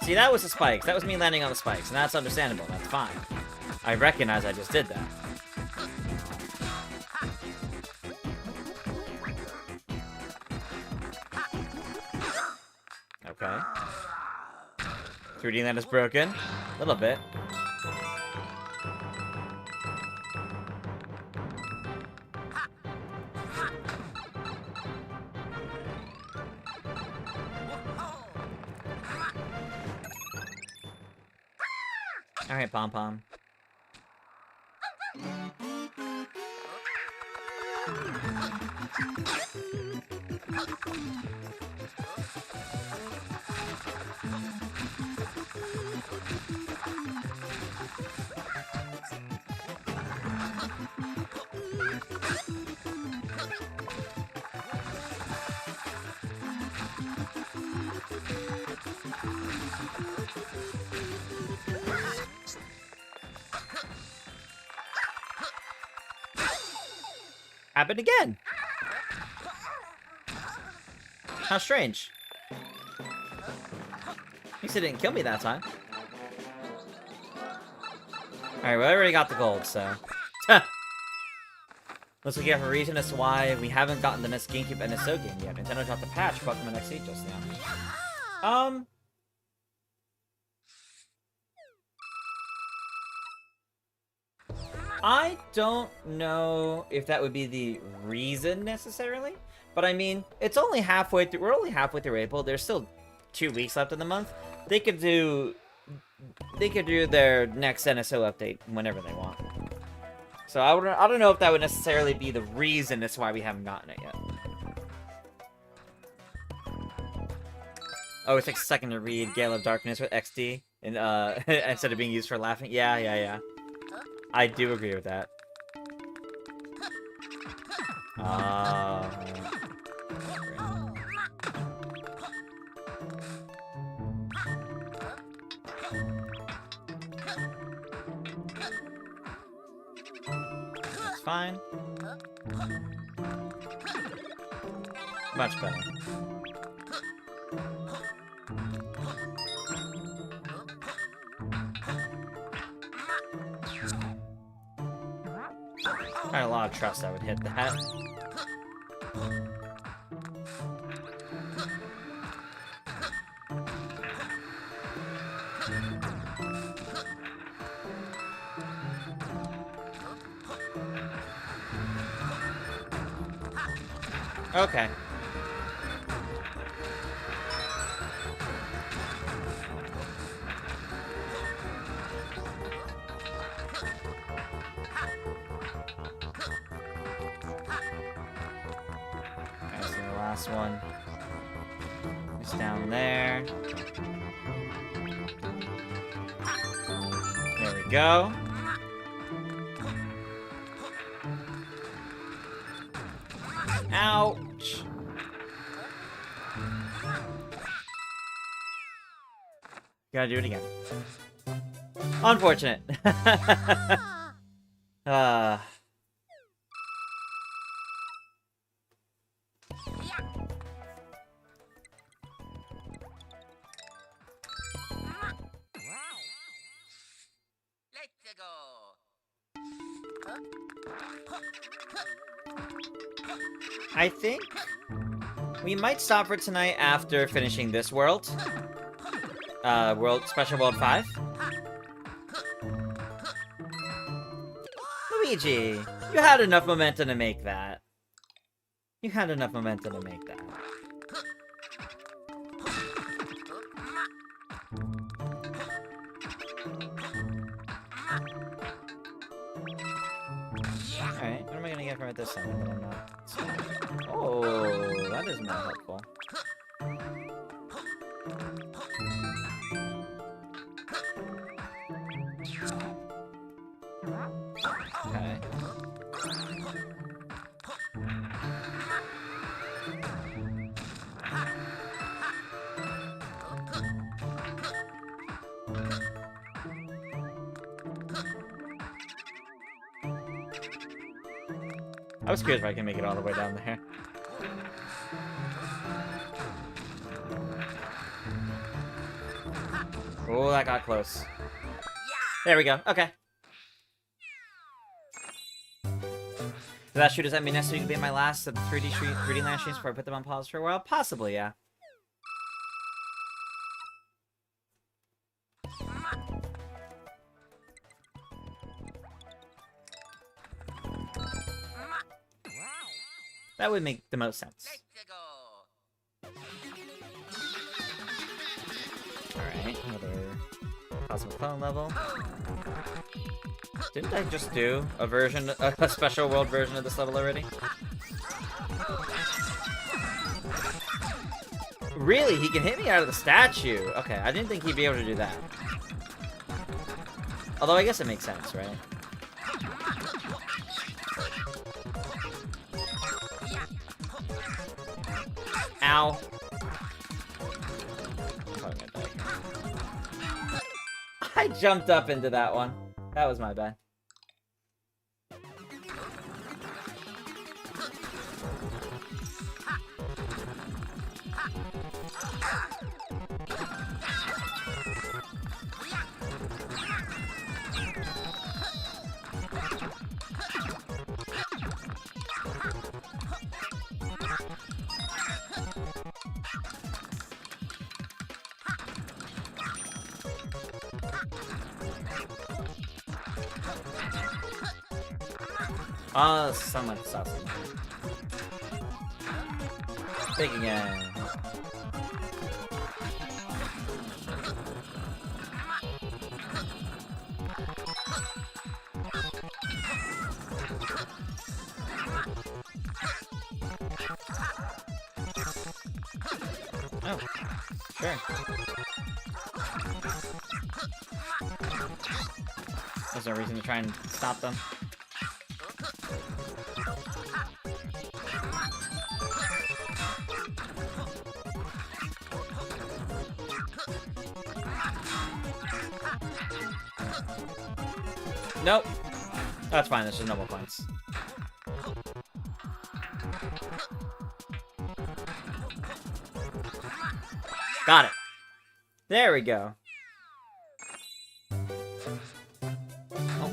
See, that was the spikes. That was me landing on the spikes, and that's understandable. That's fine. I recognize I just did that. Okay. 3D land is broken. A little bit. Alright, Pom-Pom. Happened again! How strange. At least it didn't kill me that time. Alright, well, I already got the gold, so... Let's look at a reason as to why we haven't gotten the next GameCube NSO game yet. Nintendo dropped the patch Pokemon XD just now. I don't know if that would be the reason necessarily, but I mean, it's only halfway through. We're only halfway through April. There's still 2 weeks left in the month. They could do their next NSO update whenever they want. So I don't know if that would necessarily be the reason as to why we haven't gotten it yet. Oh, it takes a second to read Gale of Darkness with XD and instead of being used for laughing. Yeah. I do agree with that. That's fine. Much better. I had a lot of trust I would hit that. Okay. Last one is down there. There we go. Ouch. Gotta do it again. Unfortunate. Let's go. I think we might stop for tonight after finishing this world. Special World 5. Luigi, you had enough momentum to make that. You had enough momentum to make that. Alright, what am I gonna get from it this time that I'm not... Oh, that is not helpful. Okay. I was curious if I can make it all the way down there. Oh, that got close. There we go. Okay. That shoot, does that mean next week will be my last of the 3D Land streams before I put them on pause for a while? Possibly, yeah. That would make the most sense. Alright, another Cosmic Clone level. Didn't I just do a special world version of this level already? Really? He can hit me out of the statue? Okay, I didn't think he'd be able to do that. Although I guess it makes sense, right? Ow. I jumped up into that one. That was my bad. Oh, someone saw something. Big again. Oh, sure. There's no reason to try and stop them. Nope. That's fine, that's just normal points. Got it. There we go. Oh.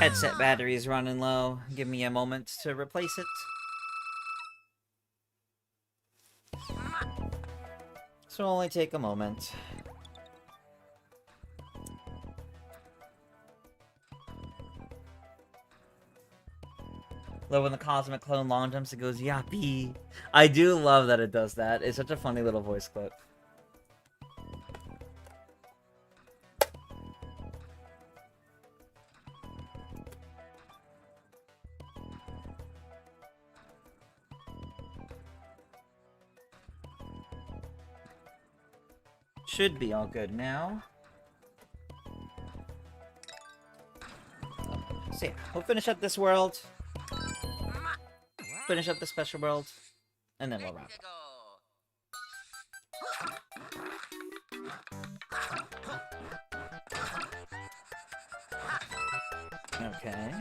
Headset battery is running low. Give me a moment to replace it. This will only take a moment. Love when the Cosmic Clone long jumps, it goes yappy. I do love that it does that. It's such a funny little voice clip. Should be all good now. So yeah, we'll finish up this world. Finish up the special world, and then we'll wrap up. Okay.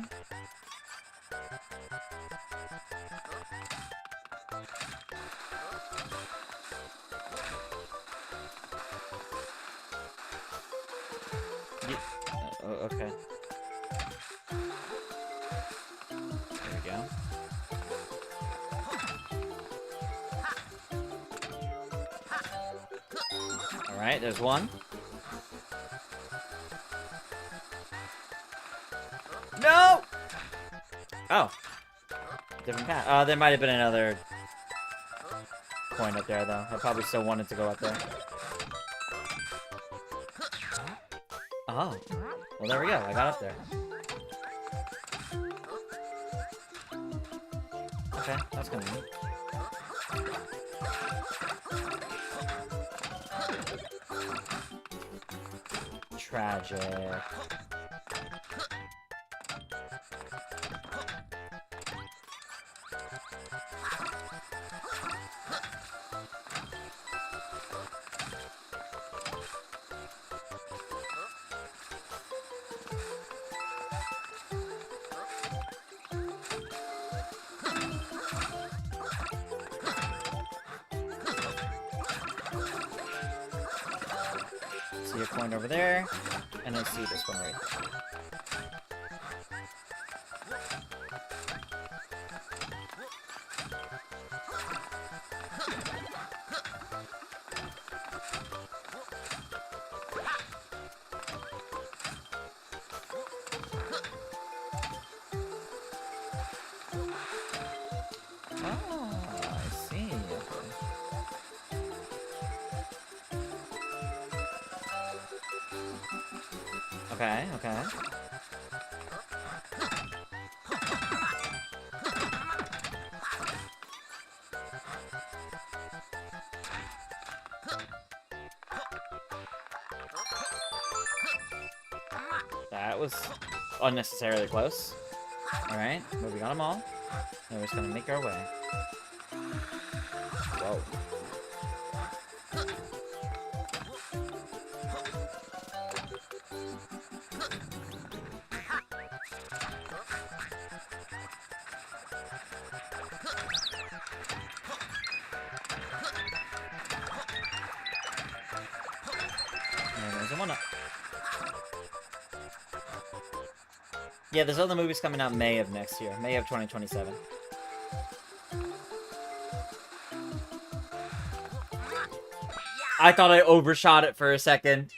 Okay. Alright, there's one. No! Oh. Different path. There might have been another coin up there, though. I probably still wanted to go up there. Oh. Well, there we go. I got up there. Okay, that's gonna be neat. Tragic. See a coin over there, and I see this one right there. Oh, I see. Okay, okay. That was unnecessarily close. Alright, but we got them all. And we're just gonna make our way. Whoa. And there's a one up. Yeah, there's other movies coming out May of next year. May of 2027. I thought I overshot it for a second.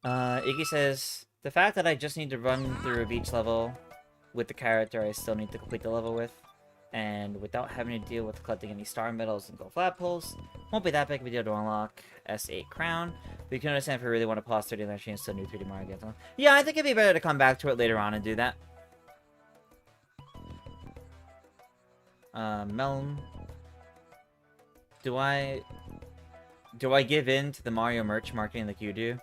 Iggy says, the fact that I just need to run through a beach level with the character I still need to complete the level with, and without having to deal with collecting any star medals and gold flagpoles, won't be that big of a deal to unlock S8 crown, but you can understand if you really want to pause 3D Land and still new 3D Mario games. Yeah, I think it'd be better to come back to it later on and do that. Melon, do I give in to the Mario merch marketing like you do?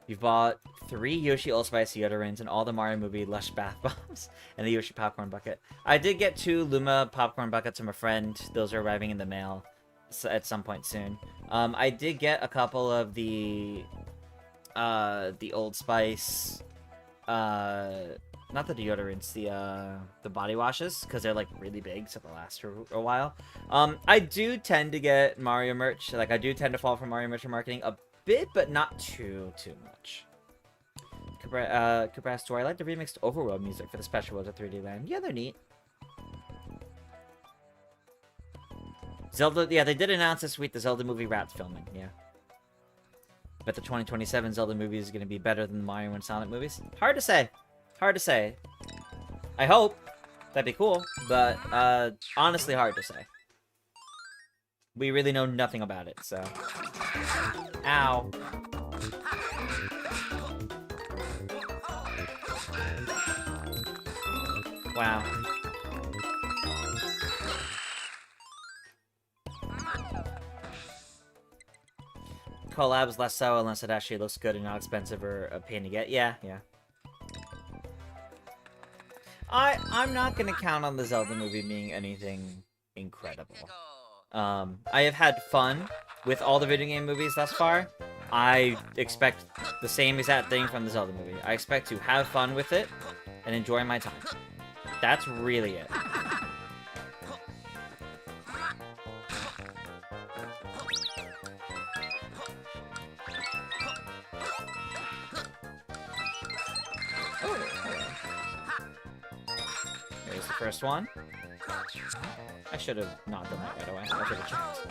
You've bought 3 Yoshi Allspice deodorants and all the Mario movie Lush bath bombs and the Yoshi popcorn bucket. I did get 2 Luma popcorn buckets from a friend. Those are arriving in the mail at some point soon. I did get a couple of the Old Spice, not the deodorants, the body washes, because they're like really big, so they'll last for a while. I do tend to get Mario merch. Like, I do tend to fall for Mario merch marketing a bit, but not too much. Cabras, do I like the remixed Overworld music for the special worlds of 3D Land? Yeah, they're neat. Zelda, yeah, they did announce this week the Zelda movie Rat's filming, yeah. But the 2027 Zelda movie is going to be better than the Mario and Sonic movies? Hard to say. Hard to say. I hope. That'd be cool. But, honestly hard to say. We really know nothing about it, so... Ow. Wow. Collabs less so unless it actually looks good and not expensive or a pain to get. Yeah, yeah. I'm not gonna count on the Zelda movie being anything incredible. I have had fun with all the video game movies thus far. I expect the same exact thing from the Zelda movie. I expect to have fun with it and enjoy my time. That's really it. There's the first one. I should have not done that right away. I should have checked.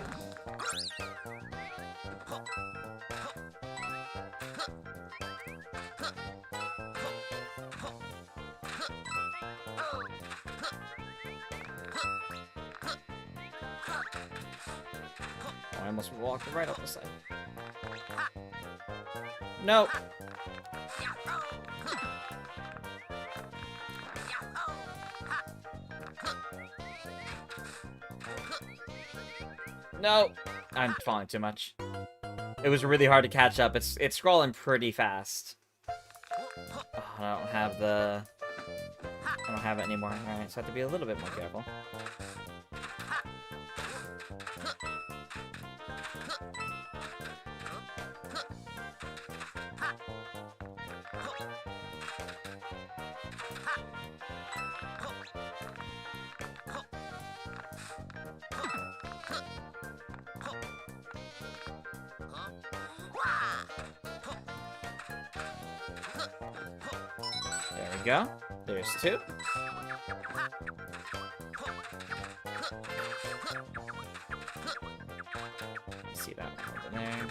I almost walked right up the side. Nope. No, I'm falling too much. It was really hard to catch up. It's scrolling pretty fast. Oh, I don't have it anymore. All right, so I have to be a little bit more careful. There we go. There's two. See that one over there.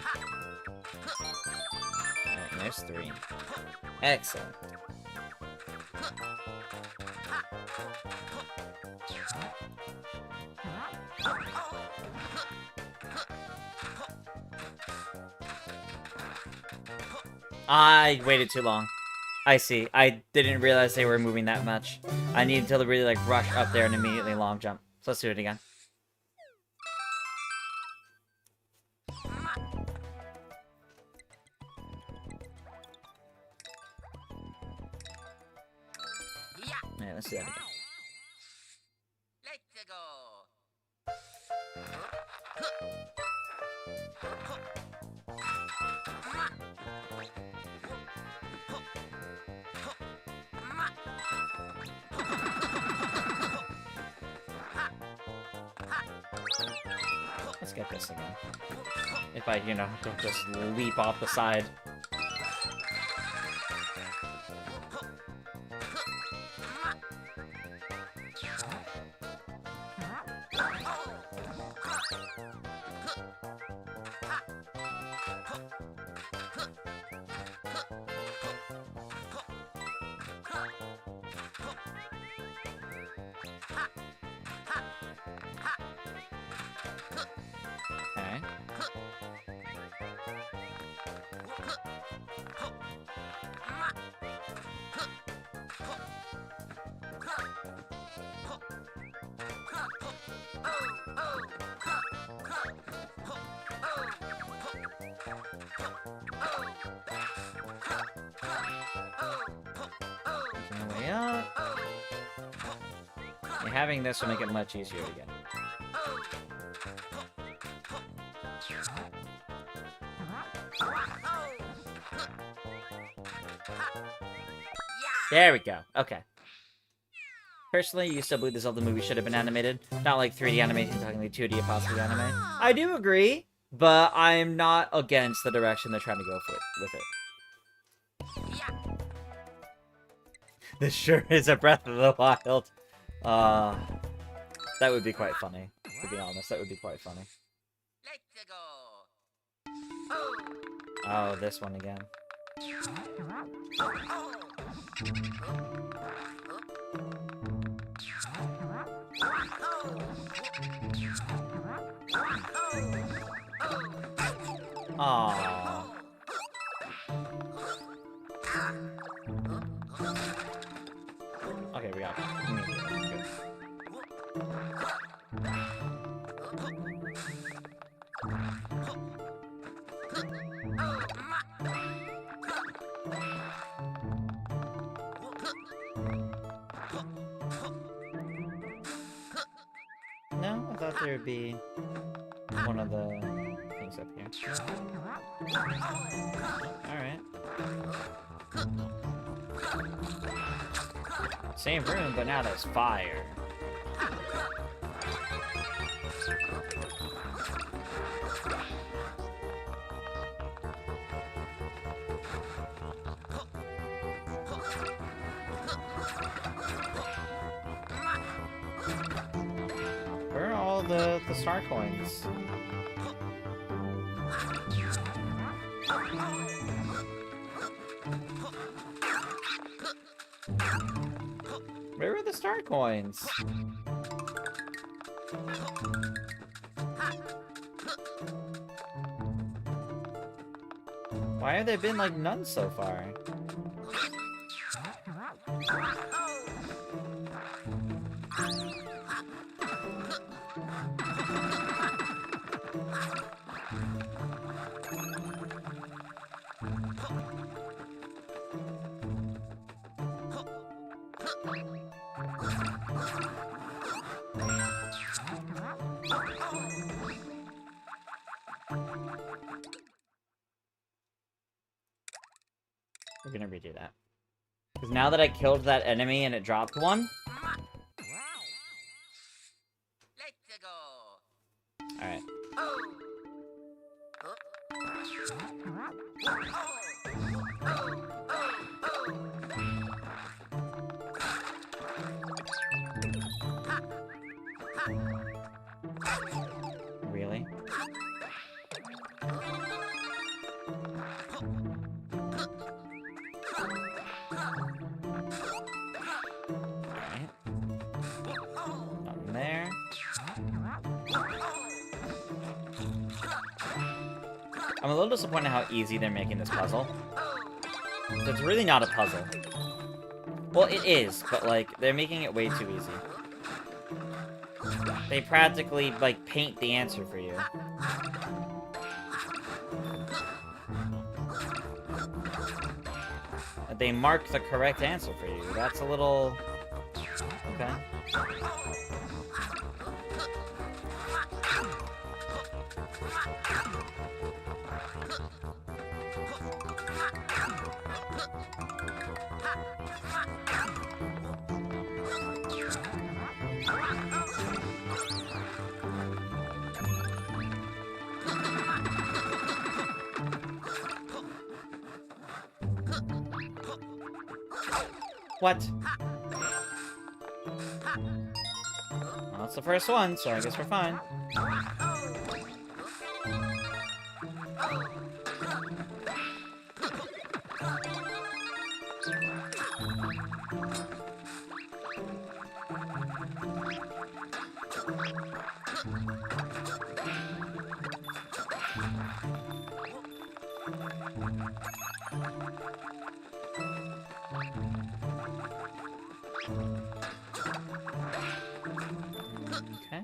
Alright, and there's three. Excellent. I waited too long. I see. I didn't realize they were moving that much. I needed to really, like, rush up there and immediately long jump. So let's do it again. Yeah, let's do that again. Let's go. Let's get this again. If I, you know, don't just leap off the side. Okay. Making our way up. Yeah, having this will make it much easier to get. There we go. Okay. Personally, you still believe the Zelda movie should have been animated? Not like 3D animation, talking like 2D or possibly anime. I do agree, but I'm not against the direction they're trying to go for with it. This sure is a Breath of the Wild. That would be quite funny. To be honest, that would be quite funny. Let's go. Oh, this one again. Aww. Okay, we got it. Good. No, I thought there would be one of the things up here. Alright. Same room, but now there's fire. the star coins? Where were the star coins? Why have there been, like, none so far? We're gonna redo that. Because now that I killed that enemy and it dropped one... Let's go. Alright. Really? Alright. Nothing there. I'm a little disappointed how easy they're making this puzzle. So it's really not a puzzle. Well, it is, but, like, they're making it way too easy. They practically, like, paint the answer for you. They mark the correct answer for you. That's a little... Okay. What? Well, it's the first one, so I guess we're fine. Okay.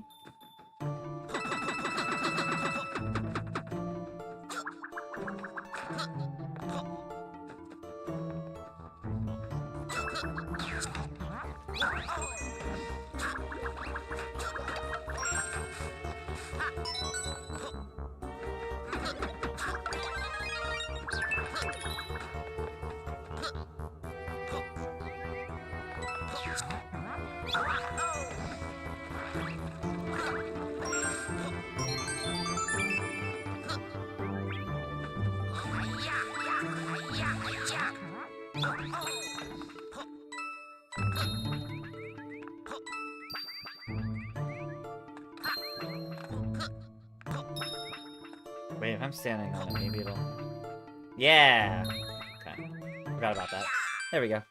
Wait, if I'm standing on it, maybe it'll... Yeah! Okay. Forgot about that. There we go.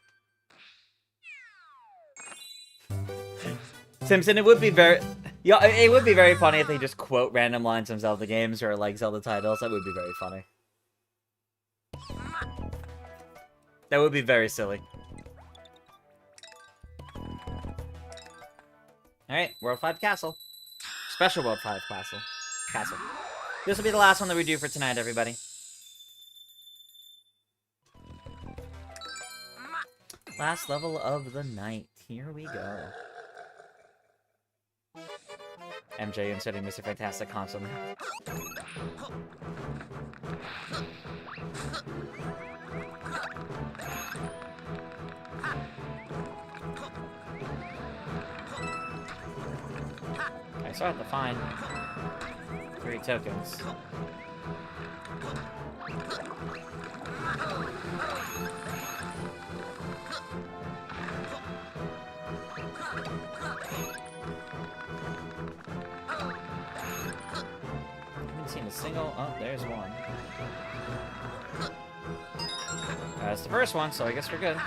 Simpson, it would be very... Yeah, it would be very funny if they just quote random lines from Zelda games or, like, Zelda titles. That would be very funny. That would be very silly. Alright, World 5 Castle. Special World 5 Castle. This will be the last one that we do for tonight, everybody. Last level of the night. Here we go. MJ instead of Mr. Fantastic constantly. I still have to find 3 tokens. single... Oh, there's one. That's the first one, so I guess we're good.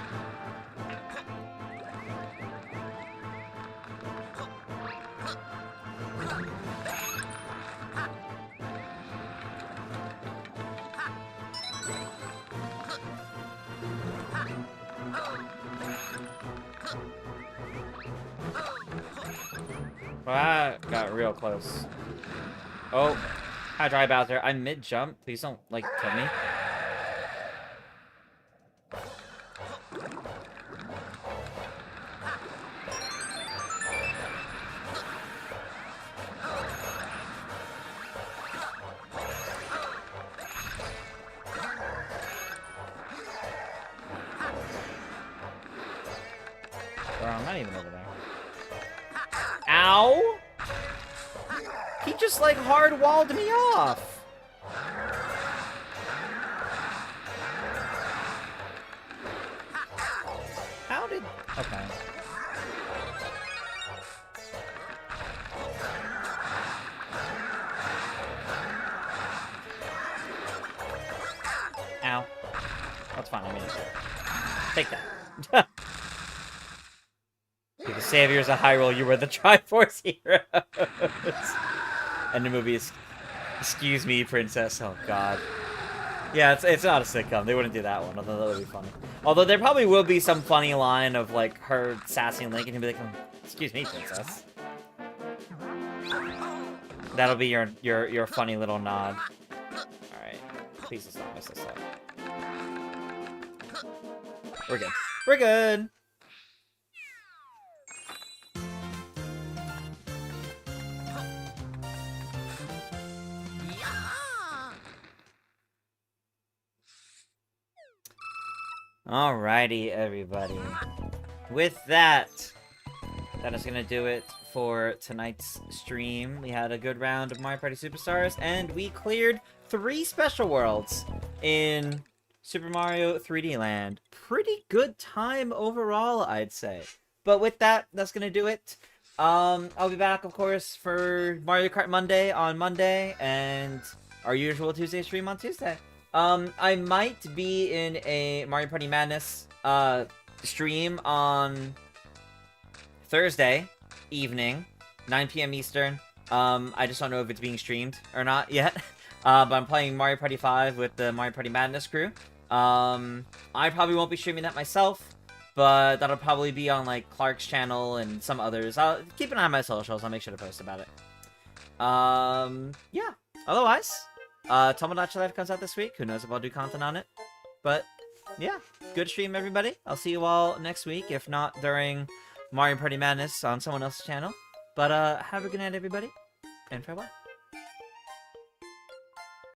Ah, got real close. Oh, I dry Bowser. I'm mid-jump. Please don't, like, kill me. Bro, I'm not even over there. Ow! He just, like, hard-walled me off! How did... Okay. Ow. That's fine, I mean it. Take that. You're the saviors of Hyrule, you were the Triforce heroes. And the movie is... Excuse me, princess. Oh, God. Yeah, it's not a sitcom. They wouldn't do that one, although that would be funny. Although there probably will be some funny line of, like, her sassing Link, and he'll be like, excuse me, princess. That'll be your funny little nod. Alright. Please just don't mess this up. We're good. We're good! Alrighty, everybody. With that, that is gonna do it for tonight's stream. We had a good round of Mario Party Superstars, and we cleared 3 special worlds in Super Mario 3D Land. Pretty good time overall, I'd say. But with that, that's gonna do it. I'll be back, of course, for Mario Kart Monday on Monday, and our usual Tuesday stream on Tuesday. I might be in a Mario Party Madness, stream on Thursday evening, 9 p.m. Eastern. I just don't know if it's being streamed or not yet. But I'm playing Mario Party 5 with the Mario Party Madness crew. I probably won't be streaming that myself, but that'll probably be on, like, Clark's channel and some others. I'll keep an eye on my socials. I'll make sure to post about it. Yeah. Otherwise, Tomodachi Life comes out this week. Who knows if I'll do content on it. But, yeah. Good stream, everybody. I'll see you all next week, if not during Mario Party Madness on someone else's channel. But, have a good night, everybody, and farewell.